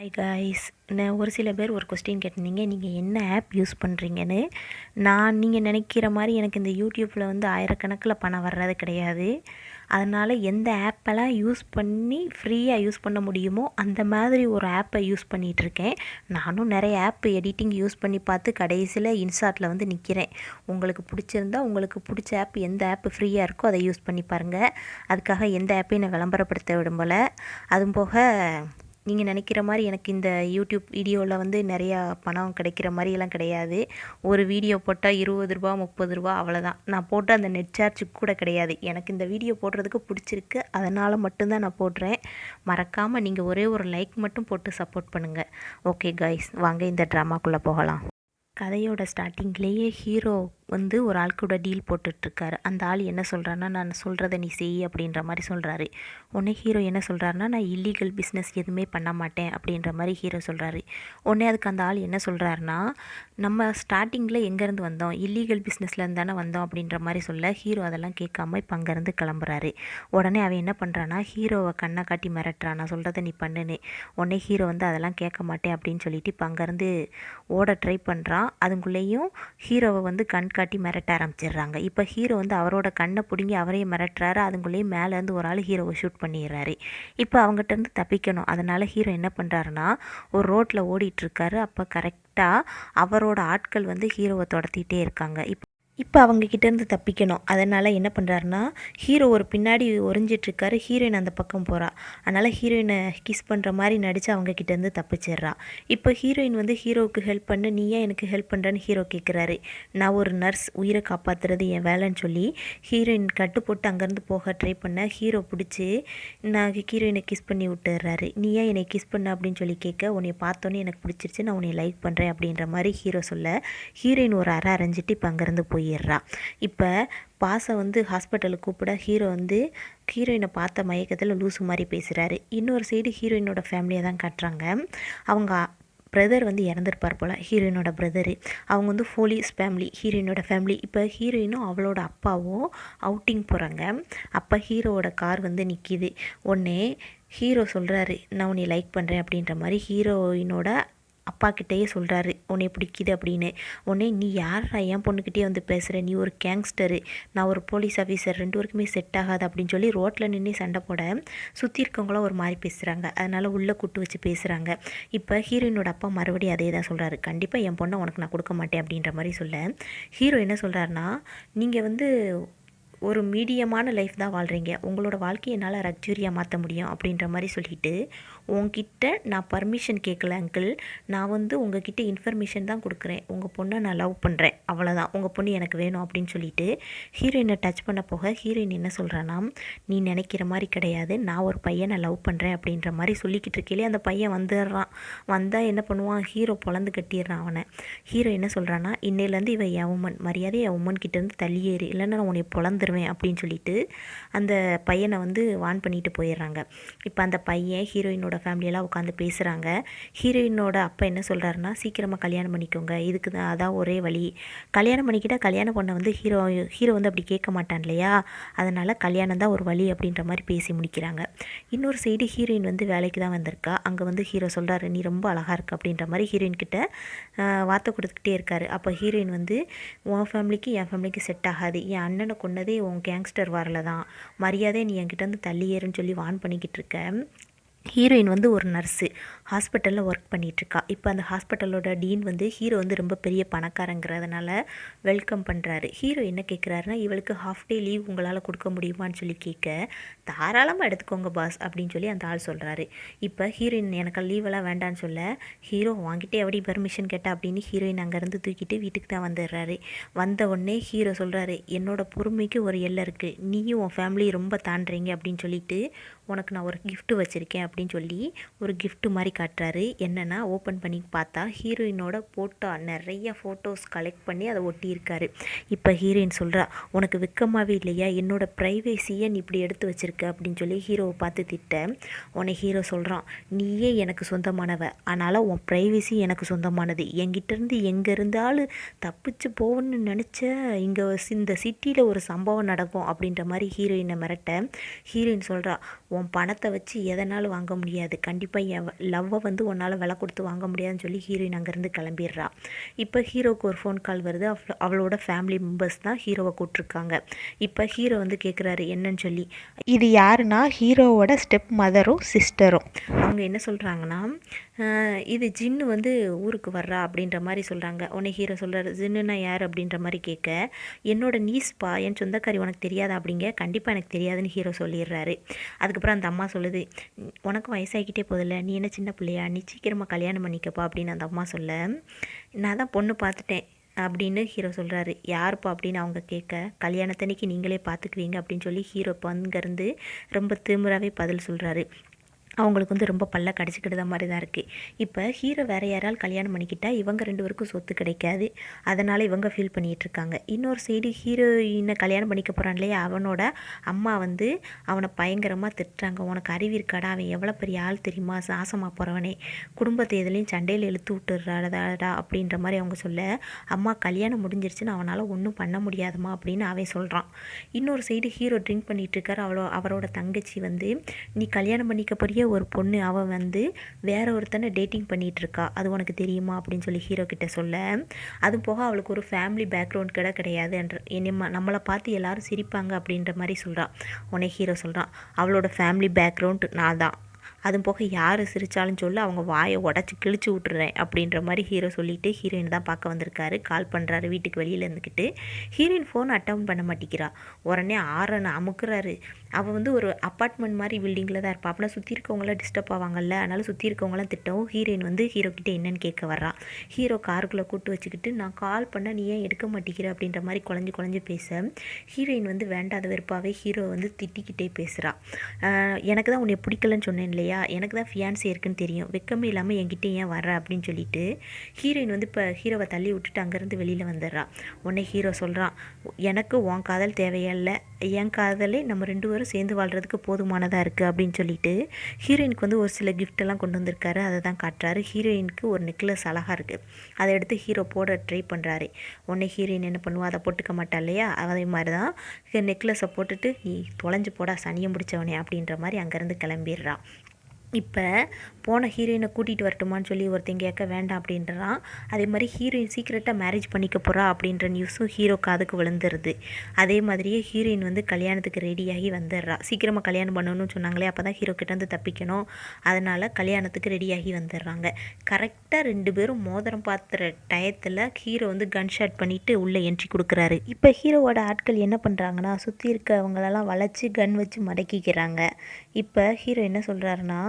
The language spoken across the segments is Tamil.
Hi guys. நான் ஒரு சில பேர் ஒரு கொஸ்டின் கேட்டிருந்தீங்க, நீங்கள் என்ன ஆப் யூஸ் பண்ணுறீங்கன்னு. நீங்கள் நினைக்கிற மாதிரி எனக்கு இந்த யூடியூப்பில் வந்து ஆயிரக்கணக்கில் பணம் வர்றது கிடையாது. அதனால் எந்த ஆப்பெல்லாம் யூஸ் பண்ணி ஃப்ரீயாக யூஸ் பண்ண முடியுமோ அந்த மாதிரி ஒரு ஆப்பை யூஸ் பண்ணிகிட்ருக்கேன். நானும் நிறைய ஆப் எடிட்டிங் யூஸ் பண்ணி பார்த்து கடைசியில் இன்ஸ்டாட்டில் வந்து நிற்கிறேன். உங்களுக்கு பிடிச்சிருந்தா உங்களுக்கு பிடிச்ச ஆப் எந்த ஆப் ஃப்ரீயாக இருக்கோ அதை யூஸ் பண்ணி பாருங்கள். அதுக்காக எந்த ஆப்பையும் நான் விளம்பரப்படுத்த விரும்பலை. அதுவும் போக நீங்கள் நினைக்கிற மாதிரி எனக்கு இந்த யூடியூப் வீடியோவில் வந்து நிறையா பணம் கிடைக்கிற மாதிரியெல்லாம் கிடையாது. ஒரு வீடியோ போட்டால் 20 ரூபா 30 ரூபா அவ்வளோதான். நான் போட்ட அந்த நெட் சார்ஜுக்கு கூட கிடையாது. எனக்கு இந்த வீடியோ போடுறதுக்கு பிடிச்சிருக்கு, அதனால் மட்டும்தான் நான் போடுறேன். மறக்காமல் நீங்கள் ஒரே ஒரு லைக் மட்டும் போட்டு சப்போர்ட் பண்ணுங்கள். ஓகே காய்ஸ், வாங்க இந்த ட்ராமாக்குள்ளே போகலாம். கதையோட ஸ்டார்டிங்லேயே ஹீரோ வந்து ஒரு ஆள் கூட டீல் போட்டுட்ருக்காரு. அந்த ஆள் என்ன சொல்கிறாருன்னா, நான் சொல்கிறத நீ செய் அப்படின்ற மாதிரி சொல்கிறாரு. உடனே ஹீரோ என்ன சொல்கிறாருன்னா, நான் இல்லீகல் பிஸ்னஸ் எதுவுமே பண்ண மாட்டேன் அப்படின்ற மாதிரி ஹீரோ சொல்கிறாரு. உடனே அதுக்கு அந்த ஆள் என்ன சொல்கிறாருன்னா, நம்ம ஸ்டார்டிங்கில் எங்கேருந்து வந்தோம், இல்லீகல் பிஸ்னஸ்லேருந்து தானே வந்தோம் அப்படின்ற மாதிரி சொல்ல ஹீரோ அதெல்லாம் கேட்காம இப்போ அங்கேருந்து கிளம்புறாரு. உடனே அவன் என்ன பண்ணுறான்னா, ஹீரோவை கண்ணை காட்டி மிரட்டுறான், நான் சொல்கிறத நீ பண்ணுன்னு. உடனே ஹீரோ வந்து அதெல்லாம் கேட்க மாட்டேன் அப்படின்னு சொல்லிட்டு இப்போ அங்கேருந்து ஓட ட்ரை பண்ணுறான். அதுக்குள்ளேயும் ஹீரோவை வந்து கண் காட்டி மிரட்ட ஆரம்பிச்சிடுறாங்க. இப்போ ஹீரோ வந்து அவரோட கண்ணை பிடுங்கி அவரையும் மிரட்டுறாரு. அதுக்குள்ளேயும் மேலேருந்து ஒரு ஆள் ஹீரோவை ஷூட் பண்ணிடுறாரு. இப்போ அவங்ககிட்டருந்து தப்பிக்கணும். அதனால் ஹீரோ என்ன பண்ணுறாருன்னா, ஒரு ரோட்டில் ஓடிட்டுருக்காரு. அப்போ கரெக்டாக அவரோட ஆட்கள் வந்து ஹீரோவை துரத்திட்டே இருக்காங்க. இப்போ அவங்கக்கிட்டேருந்து தப்பிக்கணும். அதனால் என்ன பண்ணுறாருன்னா, ஹீரோ ஒரு பின்னாடி ஒரிஞ்சிட்ருக்காரு. ஹீரோயின் அந்த பக்கம் போகிறா. அதனால் ஹீரோயினை கிஸ் பண்ணுற மாதிரி நடித்து அவங்கக்கிட்டேருந்து தப்பிச்சிட்றா. இப்போ ஹீரோயின் வந்து ஹீரோவுக்கு ஹெல்ப் பண்ணு, நீ ஏன் எனக்கு ஹெல்ப் பண்ணுறேன்னு ஹீரோ கேட்குறாரு. நான் ஒரு நர்ஸ், உயிரை காப்பாற்றுறது என் வேலைன்னு சொல்லி ஹீரோயின் கட்டு போட்டு அங்கேருந்து போக ட்ரை பண்ண ஹீரோ பிடிச்சி நான் ஹீரோயினை கிஸ் பண்ணி விட்டுறாரு. நீ ஏன் என்னை கிஸ் பண்ண அப்படின்னு சொல்லி கேட்க, உன்னை பார்த்தோன்னே எனக்கு பிடிச்சிருச்சு, நான் உன்னை லைக் பண்ணுறேன் அப்படின்ற மாதிரி ஹீரோ சொல்ல ஹீரோயின் ஒரு அரை அரைஞ்சிட்டு இப்போ அங்கேருந்து போயிடுறா. இப்போ பாசை வந்து ஹாஸ்பிட்டலுக்கு கூப்பிட ஹீரோ வந்து ஹீரோயினை பார்த்த மயக்கத்தில் லூசு மாதிரி பேசுகிறாரு. இன்னொரு சைடு ஹீரோயினோட ஃபேமிலியை தான் காட்டுறாங்க. அவங்க பிரதர் வந்து இறந்துருப்பார் போல், ஹீரோயினோட பிரதரு. அவங்க வந்து போலீஸ் ஃபேமிலி, ஹீரோயினோட ஃபேமிலி. இப்போ ஹீரோயினும் அவளோட அப்பாவும் அவுட்டிங் போகிறாங்க. அப்போ ஹீரோவோட கார் வந்து நிற்கிது. உடனே ஹீரோ சொல்கிறாரு, நான் உன்னை லைக் பண்ணுறேன் அப்படின்ற மாதிரி ஹீரோயினோட அப்பா கிட்டேயே சொல்கிறாரு, உன்னை பிடிக்குது அப்படின்னு. உடனே நீ யாரா என் பொண்ணுக்கிட்டே வந்து பேசுகிற, நீ ஒரு கேங்ஸ்டரு, நான் ஒரு போலீஸ் ஆஃபீஸர், ரெண்டு பேருக்குமே செட் ஆகாது அப்படின்னு சொல்லி ரோட்டில் நின்று சண்டை போட சுற்றி இருக்கவங்களும் ஒரு மாதிரி பேசுகிறாங்க. அதனால் உள்ளே கூட்டு வச்சு பேசுகிறாங்க. இப்போ ஹீரோயினோட அப்பா மறுபடியும் அதே தான் சொல்கிறாரு, கண்டிப்பாக என் பொண்ணை உனக்கு நான் கொடுக்க மாட்டேன் அப்படின்ற மாதிரி சொல்ல ஹீரோ என்ன சொல்கிறாருன்னா, நீங்கள் வந்து ஒரு மீடியமான லைஃப் தான் வாழ்கிறீங்க, உங்களோட வாழ்க்கையை என்னால் லக்ஸுரியாக மாற்ற முடியும் அப்படின்ற மாதிரி சொல்லிவிட்டு, உங்ககிட்ட நான் பர்மிஷன் கேட்கல அங்கிள், நான் வந்து உங்ககிட்ட இன்ஃபர்மேஷன் தான் கொடுக்குறேன், உங்கள் பொண்ணை நான் லவ் பண்ணுறேன், அவ்வளோதான், உங்கள் பொண்ணு எனக்கு வேணும் அப்படின்னு சொல்லிட்டு ஹீரோயினை டச் பண்ண போக ஹீரோயின் என்ன சொல்கிறான்னா, நீ நினைக்கிற மாதிரி கிடையாது, நான் ஒரு பையனை லவ் பண்ணுறேன் அப்படின்ற மாதிரி சொல்லிக்கிட்டு இருக்கே. அந்த பையன் வந்துடுறான். வந்தால் என்ன பண்ணுவான், ஹீரோ பொழந்து கட்டிடுறான் அவனை. ஹீரோ என்ன சொல்கிறான்னா, இன்னையிலேருந்து இவன் என் உமன், மரியாதை என் உமன் கிட்டேருந்து தள்ளியேறு, இல்லைன்னா நான் உன்னை பொழந்துருவேன் அப்படின்னு சொல்லிட்டு அந்த பையனை வந்து வான் பண்ணிட்டு போயிடுறாங்க. இப்போ அந்த பையன் ஹீரோயினோட ஃபேமிலியெல்லாம் உட்காந்து பேசுகிறாங்க. ஹீரோயினோட அப்பா என்ன சொல்கிறாருன்னா, சீக்கிரமாக கல்யாணம் பண்ணிக்கோங்க, இதுக்கு தான் அதான் ஒரே வழி, கல்யாணம் பண்ணிக்கிட்டால் கல்யாணம் பண்ண வந்து ஹீரோ வந்து அப்படி கேட்க மாட்டான் இல்லையா, அதனால் கல்யாணம் தான் ஒரு வழி அப்படின்ற மாதிரி பேசி முடிக்கிறாங்க. இன்னொரு சைடு ஹீரோயின் வந்து வேலைக்கு தான் வந்திருக்கா. அங்கே வந்து ஹீரோ சொல்கிறாரு, நீ ரொம்ப அழகாக இருக்கு அப்படின்ற மாதிரி ஹீரோயின் கிட்ட வார்த்தை கொடுத்துக்கிட்டே இருக்காரு. அப்போ ஹீரோயின் வந்து, உன் ஃபேமிலிக்கு என் ஃபேமிலிக்கு செட் ஆகாது, என் அண்ணனை கொன்னதே உன் கேங்ஸ்டர் வரல தான், மரியாதை நீ என்கிட்ட வந்து தள்ளியேறுன்னு சொல்லி வான் பண்ணிக்கிட்டு இருக்க. ஹீரோயின் வந்து ஒரு நர்ஸு, ஹாஸ்பிட்டலில் ஒர்க் பண்ணிகிட்ருக்கா. இப்போ அந்த ஹாஸ்பிட்டலோட டீன் வந்து ஹீரோ வந்து ரொம்ப பெரிய பணக்காரங்கிறதுனால வெல்கம் பண்ணுறாரு. ஹீரோ என்ன கேட்குறாருன்னா, இவளுக்கு ஹாஃப் டே லீவ் உங்களால் கொடுக்க முடியுமான்னு சொல்லி கேட்க, தாராளமாக எடுத்துக்கோங்க பாஸ் அப்படின்னு சொல்லி அந்த ஆள் சொல்கிறாரு. இப்போ ஹீரோயின் எனக்கு லீவெல்லாம் வேண்டான்னு சொல்ல, ஹீரோ வாங்கிட்டே எப்படி பர்மிஷன் கேட்டா அப்படின்னு ஹீரோயின் அங்கேருந்து தூக்கிட்டு வீட்டுக்கு தான் வந்துடுறாரு. வந்த உடனே ஹீரோ சொல்கிறாரு, என்னோட பொறுமைக்கு ஒரு எல்லை இருக்குது, நீயும் உன் ஃபேமிலி ரொம்ப தாண்டுறீங்க அப்படின்னு சொல்லிட்டு உனக்கு நான் ஒரு கிஃப்ட் வச்சுருக்கேன் அப்படின்னு சொல்லி ஒரு கிஃப்ட் மாதிரி காட்டுறாரு. என்னென்னா, ஓப்பன் பண்ணி பார்த்தா ஹீரோயினோட ஃபோட்டோ, நிறைய ஃபோட்டோஸ் கலெக்ட் பண்ணி அதை ஒட்டியிருக்காரு. இப்போ ஹீரோயின் சொல்கிறா, உனக்கு வெக்கமாகவே இல்லையா, என்னோடய ப்ரைவேசியை நீ இப்படி எடுத்து வச்சுருக்க இருக்குது அப்படின்னு சொல்லி ஹீரோவை பார்த்து திட்ட உடனே ஹீரோ சொல்கிறான், நீயே எனக்கு சொந்தமானவ, அதனால் உன் ப்ரைவசி எனக்கு சொந்தமானது. என்கிட்டேருந்து எங்கே இருந்தாலும் தப்பிச்சு போகணுன்னு நினச்ச இங்கே இந்த சிட்டியில் ஒரு சம்பவம் நடக்கும் அப்படின்ற மாதிரி ஹீரோயினை மிரட்ட ஹீரோயின் சொல்கிறா, உன் பணத்தை வச்சு எதனாலும் வாங்க முடியாது, கண்டிப்பாக என் லவ்வை வந்து உன்னால் விலை கொடுத்து வாங்க முடியாதுன்னு சொல்லி ஹீரோயின் அங்கேருந்து கிளம்பிடுறா. இப்போ ஹீரோவுக்கு ஒரு ஃபோன் கால் வருது. அவளோட ஃபேமிலி மெம்பர்ஸ் தான் ஹீரோவை கூப்பிட்ருக்காங்க. இப்போ ஹீரோ வந்து கேட்குறாரு என்னன்னு சொல்லி. இது யாருன்னா ஹீரோவோட ஸ்டெப் மதரும் சிஸ்டரும். அவங்க என்ன சொல்கிறாங்கன்னா, இது ஜின்னு வந்து ஊருக்கு வர்றா அப்படின்ற மாதிரி சொல்கிறாங்க. உடனே ஹீரோ சொல்கிறாரு, ஜின்னுனா யார் அப்படின்ற மாதிரி கேட்க, என்னோட நீஸ்பா, என் சொந்தக்காரி, உனக்கு தெரியாதா அப்படிங்க. கண்டிப்பாக எனக்கு தெரியாதுன்னு ஹீரோ சொல்லிடுறாரு. அதுக்கப்புறம் அந்த அம்மா சொல்லுது, உனக்கு வயசாகிக்கிட்டே போதில்ல, நீ என்ன சின்ன பிள்ளையா, நீ சீக்கிரமாக கல்யாணம் பண்ணிக்கப்பா அப்படின்னு அந்த அம்மா சொல்ல, நான் தான் பொண்ணு பார்த்துட்டேன் அப்படின்னு ஹீரோ சொல்கிறாரு. யாருப்பா அப்படின்னு அவங்க கேட்க, கல்யாணத்தன்னைக்கு நீங்களே பார்த்துக்குவீங்க அப்படின்னு சொல்லி ஹீரோ இப்போ அங்கேருந்து ரொம்ப திமிராகவே பதில் சொல்கிறாரு. அவங்களுக்கு வந்து ரொம்ப பல்ல கடிச்சிக்கிட்ட மாதிரி தான் இருக்குது. இப்போ ஹீரோ வேறு யாரால் கல்யாணம் பண்ணிக்கிட்டால் இவங்க 2 பேருக்கும் சொத்து கிடைக்காது. அதனால் இவங்க ஃபீல் பண்ணிகிட்ருக்காங்க. இன்னொரு சைடு ஹீரோயினை கல்யாணம் பண்ணிக்க போகிறான் இல்லையா, அவனோட அம்மா வந்து அவனை பயங்கரமாக திட்டுறாங்க. உனக்கு அறிவு இருக்காடா, அவன் எவ்வளோ பெரிய ஆள் தெரியுமா, சாசமாக போகிறவனே, குடும்பத்தை எதுலேயும் சண்டையில் இழுத்து விட்டுறாடா அப்படின்ற மாதிரி அவங்க சொல்ல, அம்மா கல்யாணம் முடிஞ்சிருச்சுன்னு அவனால் ஒன்றும் பண்ண முடியாதுமா அப்படின்னு அவன் சொல்கிறான். இன்னொரு சைடு ஹீரோ ட்ரிங்க் பண்ணிகிட்ருக்கார். அவரோட தங்கச்சி வந்து, நீ கல்யாணம் பண்ணிக்க போறிய ஒரு பொண்ணு, அவள் வந்து வேற ஒருத்தனை டேட்டிங் பண்ணிகிட்ருக்கா, அது உனக்கு தெரியுமா அப்படின்னு சொல்லி ஹீரோ கிட்ட சொல்ல, அது போக அவளுக்கு ஒரு ஃபேமிலி பேக்ரவுண்ட் கிடையாது, நம்மளை பார்த்து எல்லாரும் சிரிப்பாங்க அப்படின்ற மாதிரி சொல்கிறான். உடனே ஹீரோ சொல்கிறான், அவளோட ஃபேமிலி பேக்ரவுண்ட் நான் தான், அதுவும் போக யார் சிரித்தாலும் சொல்ல அவங்க வாயை உடச்சி கிழிச்சு விட்டுறேன் அப்படின்ற மாதிரி ஹீரோ சொல்லிவிட்டு ஹீரோயின் தான் பார்க்க வந்திருக்காரு. கால் பண்ணுறாரு வீட்டுக்கு வெளியில் இருந்துக்கிட்டு. ஹீரோயின் ஃபோன் அட்டன் பண்ண மாட்டேங்கிறா. உடனே ஆரன் அமுக்குறாரு. அவள் வந்து ஒரு அப்பார்ட்மெண்ட் மாதிரி பில்டிங்கில் தான் இருப்பாள். அப்படின்னா சுற்றி இருக்கவங்களாம் டிஸ்டர்ப் ஆவாங்கல்ல, அதனால் சுற்றி இருக்கவங்களாம் திட்டவும் ஹீரோயின் வந்து ஹீரோ கிட்டே என்னன்னு கேட்க வர்றா. ஹீரோ காருக்குள்ளே கூட்டு வச்சுக்கிட்டு, நான் கால் பண்ண நீ ஏன் எடுக்க மாட்டேங்கிற அப்படின்ற மாதிரி குழஞ்சி பேச ஹீரோயின் வந்து வேண்டாத வெறுப்பாகவே ஹீரோ வந்து திட்டிக்கிட்டே பேசுகிறா. எனக்கு தான் உன்னை பிடிக்கலன்னு சொன்னேன் இல்லையா, எனக்கு தான் ஃபியான்ஸே இருக்குன்னு தெரியும், வெக்கமே இல்லாமல் என்கிட்ட ஏன் வர்ற அப்படின்னு சொல்லிட்டு ஹீரோயின் வந்து இப்போ ஹீரோவை தள்ளி விட்டுட்டு அங்கேருந்து வெளியில் வந்துடுறா. உடனே ஹீரோ சொல்கிறான், எனக்கு உன் காதல் தேவையில்லை, என் காதலே நம்ம 2 பேரும் சேர்ந்து வாழ்கிறதுக்கு போதுமானதாக இருக்குது அப்படின்னு சொல்லிட்டு ஹீரோயினுக்கு வந்து ஒரு சில கிஃப்டெல்லாம் கொண்டு வந்திருக்காரு. அதை தான் காட்டுறாரு. ஹீரோயினுக்கு ஒரு நெக்லஸ் அழகாக இருக்குது. அதை எடுத்து ஹீரோ போட ட்ரை பண்ணுறாரு. உடனே ஹீரோயின் என்ன பண்ணுவா, அதை போட்டுக்க மாட்டா இல்லையா, அதே மாதிரி தான் நெக்லஸை போட்டுட்டு, நீ தொலைஞ்சு போடா சனியம் பிடிச்சவனே அப்படின்ற மாதிரி அங்கேருந்து கிளம்பிடுறா. இப்போ போன ஹீரோயினை கூட்டிகிட்டு வரட்டுமான்னு சொல்லி ஒருத்தங்க கேட்க வேண்டாம் அப்படின்றான். அதே மாதிரி ஹீரோயின் சீக்கிரட்டாக மேரேஜ் பண்ணிக்க போகிறா அப்படின்ற நியூஸும் ஹீரோ காதுக்கு விழுந்துருது. அதே மாதிரியே ஹீரோயின் வந்து கல்யாணத்துக்கு ரெடியாகி வந்துடுறா. சீக்கிரமாக கல்யாணம் பண்ணணும்னு சொன்னாங்களே, அப்போ தான் ஹீரோ கிட்டேருந்து தப்பிக்கணும், அதனால் கல்யாணத்துக்கு ரெடியாகி வந்துடுறாங்க. கரெக்டாக 2 பேரும் மோதிரம் பார்த்துற டயத்தில் ஹீரோ வந்து கன் ஷாட் பண்ணிவிட்டு உள்ளே என்ட்ரி கொடுக்குறாரு. இப்போ ஹீரோவோட ஆட்கள் என்ன பண்ணுறாங்கன்னா, சுற்றி இருக்கவங்களெல்லாம் வளைச்சி கன் வச்சு மடக்கிக்கிறாங்க. இப்போ ஹீரோ என்ன சொல்கிறாருன்னா,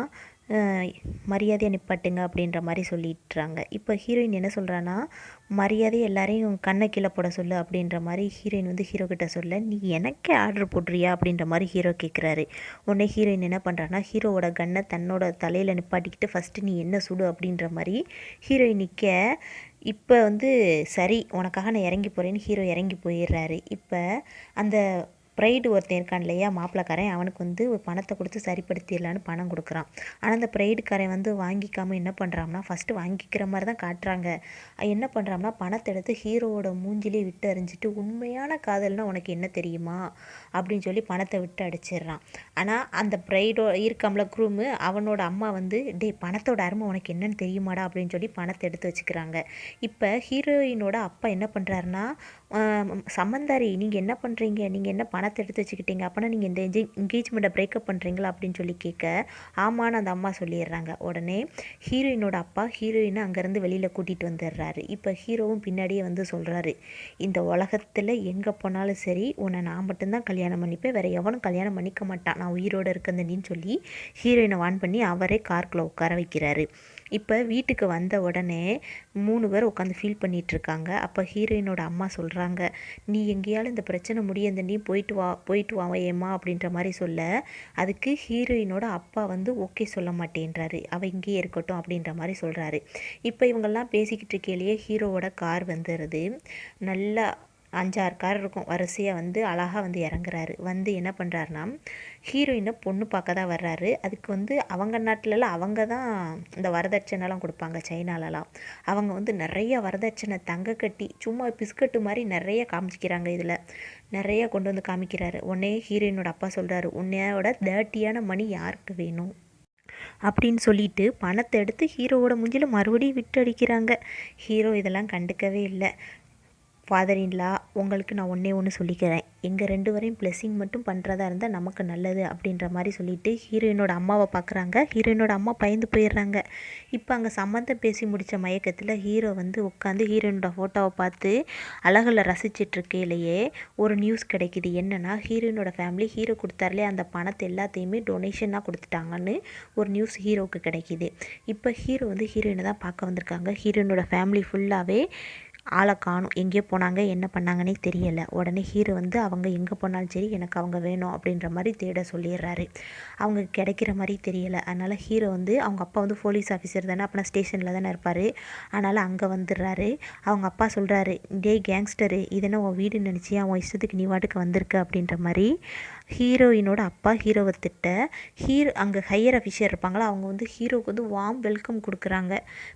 மரியாதையை நிப்பாட்டுங்க அப்படின்ற மாதிரி சொல்லிட்டுறாங்க. இப்போ ஹீரோயின் என்ன சொல்கிறான்னா, மரியாதையை எல்லாரையும் கண்ணை கீழே போட சொல்லு அப்படின்ற மாதிரி ஹீரோயின் வந்து ஹீரோ கிட்ட சொல்ல, நீ எனக்கே ஆர்டர் போடுறியா அப்படின்ற மாதிரி ஹீரோ கேட்குறாரு. உடனே ஹீரோயின் என்ன பண்ணுறான்னா, ஹீரோவோட கன்னை தன்னோட தலையில் நிப்பாட்டிக்கிட்டு ஃபஸ்ட்டு நீ என்ன சுடு அப்படின்ற மாதிரி ஹீரோயின் நிற்க, இப்போ வந்து சரி உனக்காக நான் இறங்கி போகிறேன்னு ஹீரோ இறங்கி போயிடுறாரு. இப்போ அந்த ப்ரைடு ஒருத்தன் இருக்கான் இல்லையா, மாப்பிள்ளக்காரன், அவனுக்கு வந்து ஒரு பணத்தை கொடுத்து சரிப்படுத்திடலான்னு பணம் கொடுக்குறான். ஆனால் அந்த ப்ரைடுக்காரன் வந்து வாங்கிக்காமல் என்ன பண்ணுறான்னா, ஃபஸ்ட்டு வாங்கிக்கிற மாதிரி தான் காட்டுறாங்க, என்ன பண்ணுறான்னா பணத்தை எடுத்து ஹீரோவோட மூஞ்சிலே விட்டு அரிஞ்சிட்டு, உண்மையான காதல்னால் உனக்கு என்ன தெரியுமா அப்படின்னு சொல்லி பணத்தை விட்டு அடிச்சிடுறான். ஆனால் அந்த ப்ரைடோ இருக்காமல குரூமு, அவனோட அம்மா வந்து, டே பணத்தோட அருமை உனக்கு என்னன்னு தெரியுமாடா அப்படின்னு சொல்லி பணத்தை எடுத்து வச்சுக்கிறாங்க. இப்போ ஹீரோயினோட அப்பா என்ன பண்ணுறாருன்னா, சம்மந்தாரி நீங்கள் என்ன பண்ணுறீங்க, நீங்கள் என்ன பணத்தை எடுத்து வச்சுக்கிட்டீங்க, அப்போனா நீங்கள் இந்த என்கேஜ்மெண்ட்டை பிரேக்கப் பண்ணுறீங்களா அப்படின்னு சொல்லி கேட்க, ஆமான்னு அந்த அம்மா சொல்லிடுறாங்க. உடனே ஹீரோயினோட அப்பா ஹீரோயினை அங்கேருந்து வெளியில் கூட்டிகிட்டு வந்துடுறாரு. இப்போ ஹீரோவும் பின்னாடியே வந்து சொல்கிறாரு, இந்த உலகத்தில் எங்கே போனாலும் சரி உன்னை நான் மட்டும்தான் கல்யாணம் பண்ணிப்பேன், வேறு எவனும் கல்யாணம் பண்ணிக்க மாட்டான், நான் உயிரோடு இருக்கந்தேன்னு சொல்லி ஹீரோயினை வான் பண்ணி அவரே காருக்குள்ளே உட்கார வைக்கிறாரு. இப்போ வீட்டுக்கு வந்த உடனே 3 பேர் உட்காந்து ஃபீல் பண்ணிகிட்ருக்காங்க. அப்போ ஹீரோயினோட அம்மா சொல்கிறாங்க, நீ எங்கேயாலும் இந்த பிரச்சனை முடியந்த நீ போயிட்டு வா ஏம்மா அப்படின்ற மாதிரி சொல்ல, அதுக்கு ஹீரோயினோட அப்பா வந்து ஓகே சொல்ல மாட்டேன்றாரு, அவள் இங்கேயே இருக்கட்டும் அப்படின்ற மாதிரி சொல்கிறாரு. இப்போ இவங்கெல்லாம் பேசிக்கிட்டு இருக்கையிலேயே ஹீரோவோட கார் வந்துடுது. நல்லா 5, 6 கார் இருக்கும் வரிசையாக வந்து அழகாக வந்து இறங்குறாரு. வந்து என்ன பண்ணுறாருனா ஹீரோயினை பொண்ணு பார்க்க தான் வர்றாரு. அதுக்கு வந்து அவங்க நாட்டிலலாம் அவங்க தான் இந்த வரதட்சணைலாம் கொடுப்பாங்க சைனாலலாம். அவங்க வந்து நிறைய வரதட்சணை தங்க கட்டி சும்மா பிஸ்கட்டு மாதிரி நிறைய காமிச்சிக்கிறாங்க. இதில் நிறைய கொண்டு வந்து காமிக்கிறாரு. உடனே ஹீரோயினோட அப்பா சொல்கிறாரு, உன்னையோட டர்ட்டியான மணி யாருக்கு வேணும் அப்படின்னு சொல்லிட்டு பணத்தை எடுத்து ஹீரோவோட மூஞ்சில மறுபடியும் விட்டு அடிக்கிறாங்க. ஹீரோ இதெல்லாம் கண்டுக்கவே இல்லை. ஃபாதர் இன்லா, உங்களுக்கு நான் ஒன்றே ஒன்று சொல்லிக்கிறேன், எங்கள் 2 பேரையும் ப்ளெஸ்ஸிங் மட்டும் பண்ணுறதா இருந்தால் நமக்கு நல்லது அப்படின்ற மாதிரி சொல்லிவிட்டு ஹீரோயினோட அம்மாவை பார்க்குறாங்க. ஹீரோயினோட அம்மா பயந்து போயிடுறாங்க. இப்போ அங்கே சம்மந்தம் பேசி முடித்த மயக்கத்தில் ஹீரோ வந்து உட்காந்து ஹீரோயினோட ஃபோட்டோவை பார்த்து அழகில் ரசிச்சிட்ருக்கையிலேயே ஒரு நியூஸ் கிடைக்கிது. என்னென்னா ஹீரோயினோட ஃபேமிலி ஹீரோ கொடுத்தாருலே அந்த பணத்தை எல்லாத்தையுமே டொனேஷனாக கொடுத்துட்டாங்கன்னு ஒரு நியூஸ் ஹீரோவுக்கு கிடைக்கிது. இப்போ ஹீரோ வந்து ஹீரோயினை தான் பார்க்க வந்திருக்காங்க. ஹீரோயினோட ஃபேமிலி ஃபுல்லாகவே ஆளை காணும், எங்கேயோ போனாங்க, என்ன பண்ணாங்கன்னே தெரியலை. உடனே ஹீரோ வந்து அவங்க எங்கே போனாலும் சரி எனக்கு அவங்க வேணும் அப்படின்ற மாதிரி தேட சொல்லிடுறாரு. அவங்க கிடைக்கிற மாதிரி தெரியலை. அதனால் ஹீரோ வந்து அவங்க அப்பா வந்து போலீஸ் ஆஃபீஸர் தானே, அப்போனா ஸ்டேஷனில் தானே இருப்பார். அதனால் அங்கே வந்துடுறாரு. அவங்க அப்பா சொல்கிறாரு, டேய் கேங்ஸ்டரு, இதென்ன உன் வீடுன்னு நினச்சியா, உன் இஷ்டத்துக்கு நீ வாட்டுக்கு வந்திருக்க அப்படின்ற மாதிரி ஹீரோயினோட அப்பா ஹீரோவை திட்ட, அங்கே ஹையர் அஃபிஷியர் இருப்பாங்களா, அவங்க வந்து ஹீரோவுக்கு வந்து வார்ம் வெல்கம் கொடுக்குறாங்க.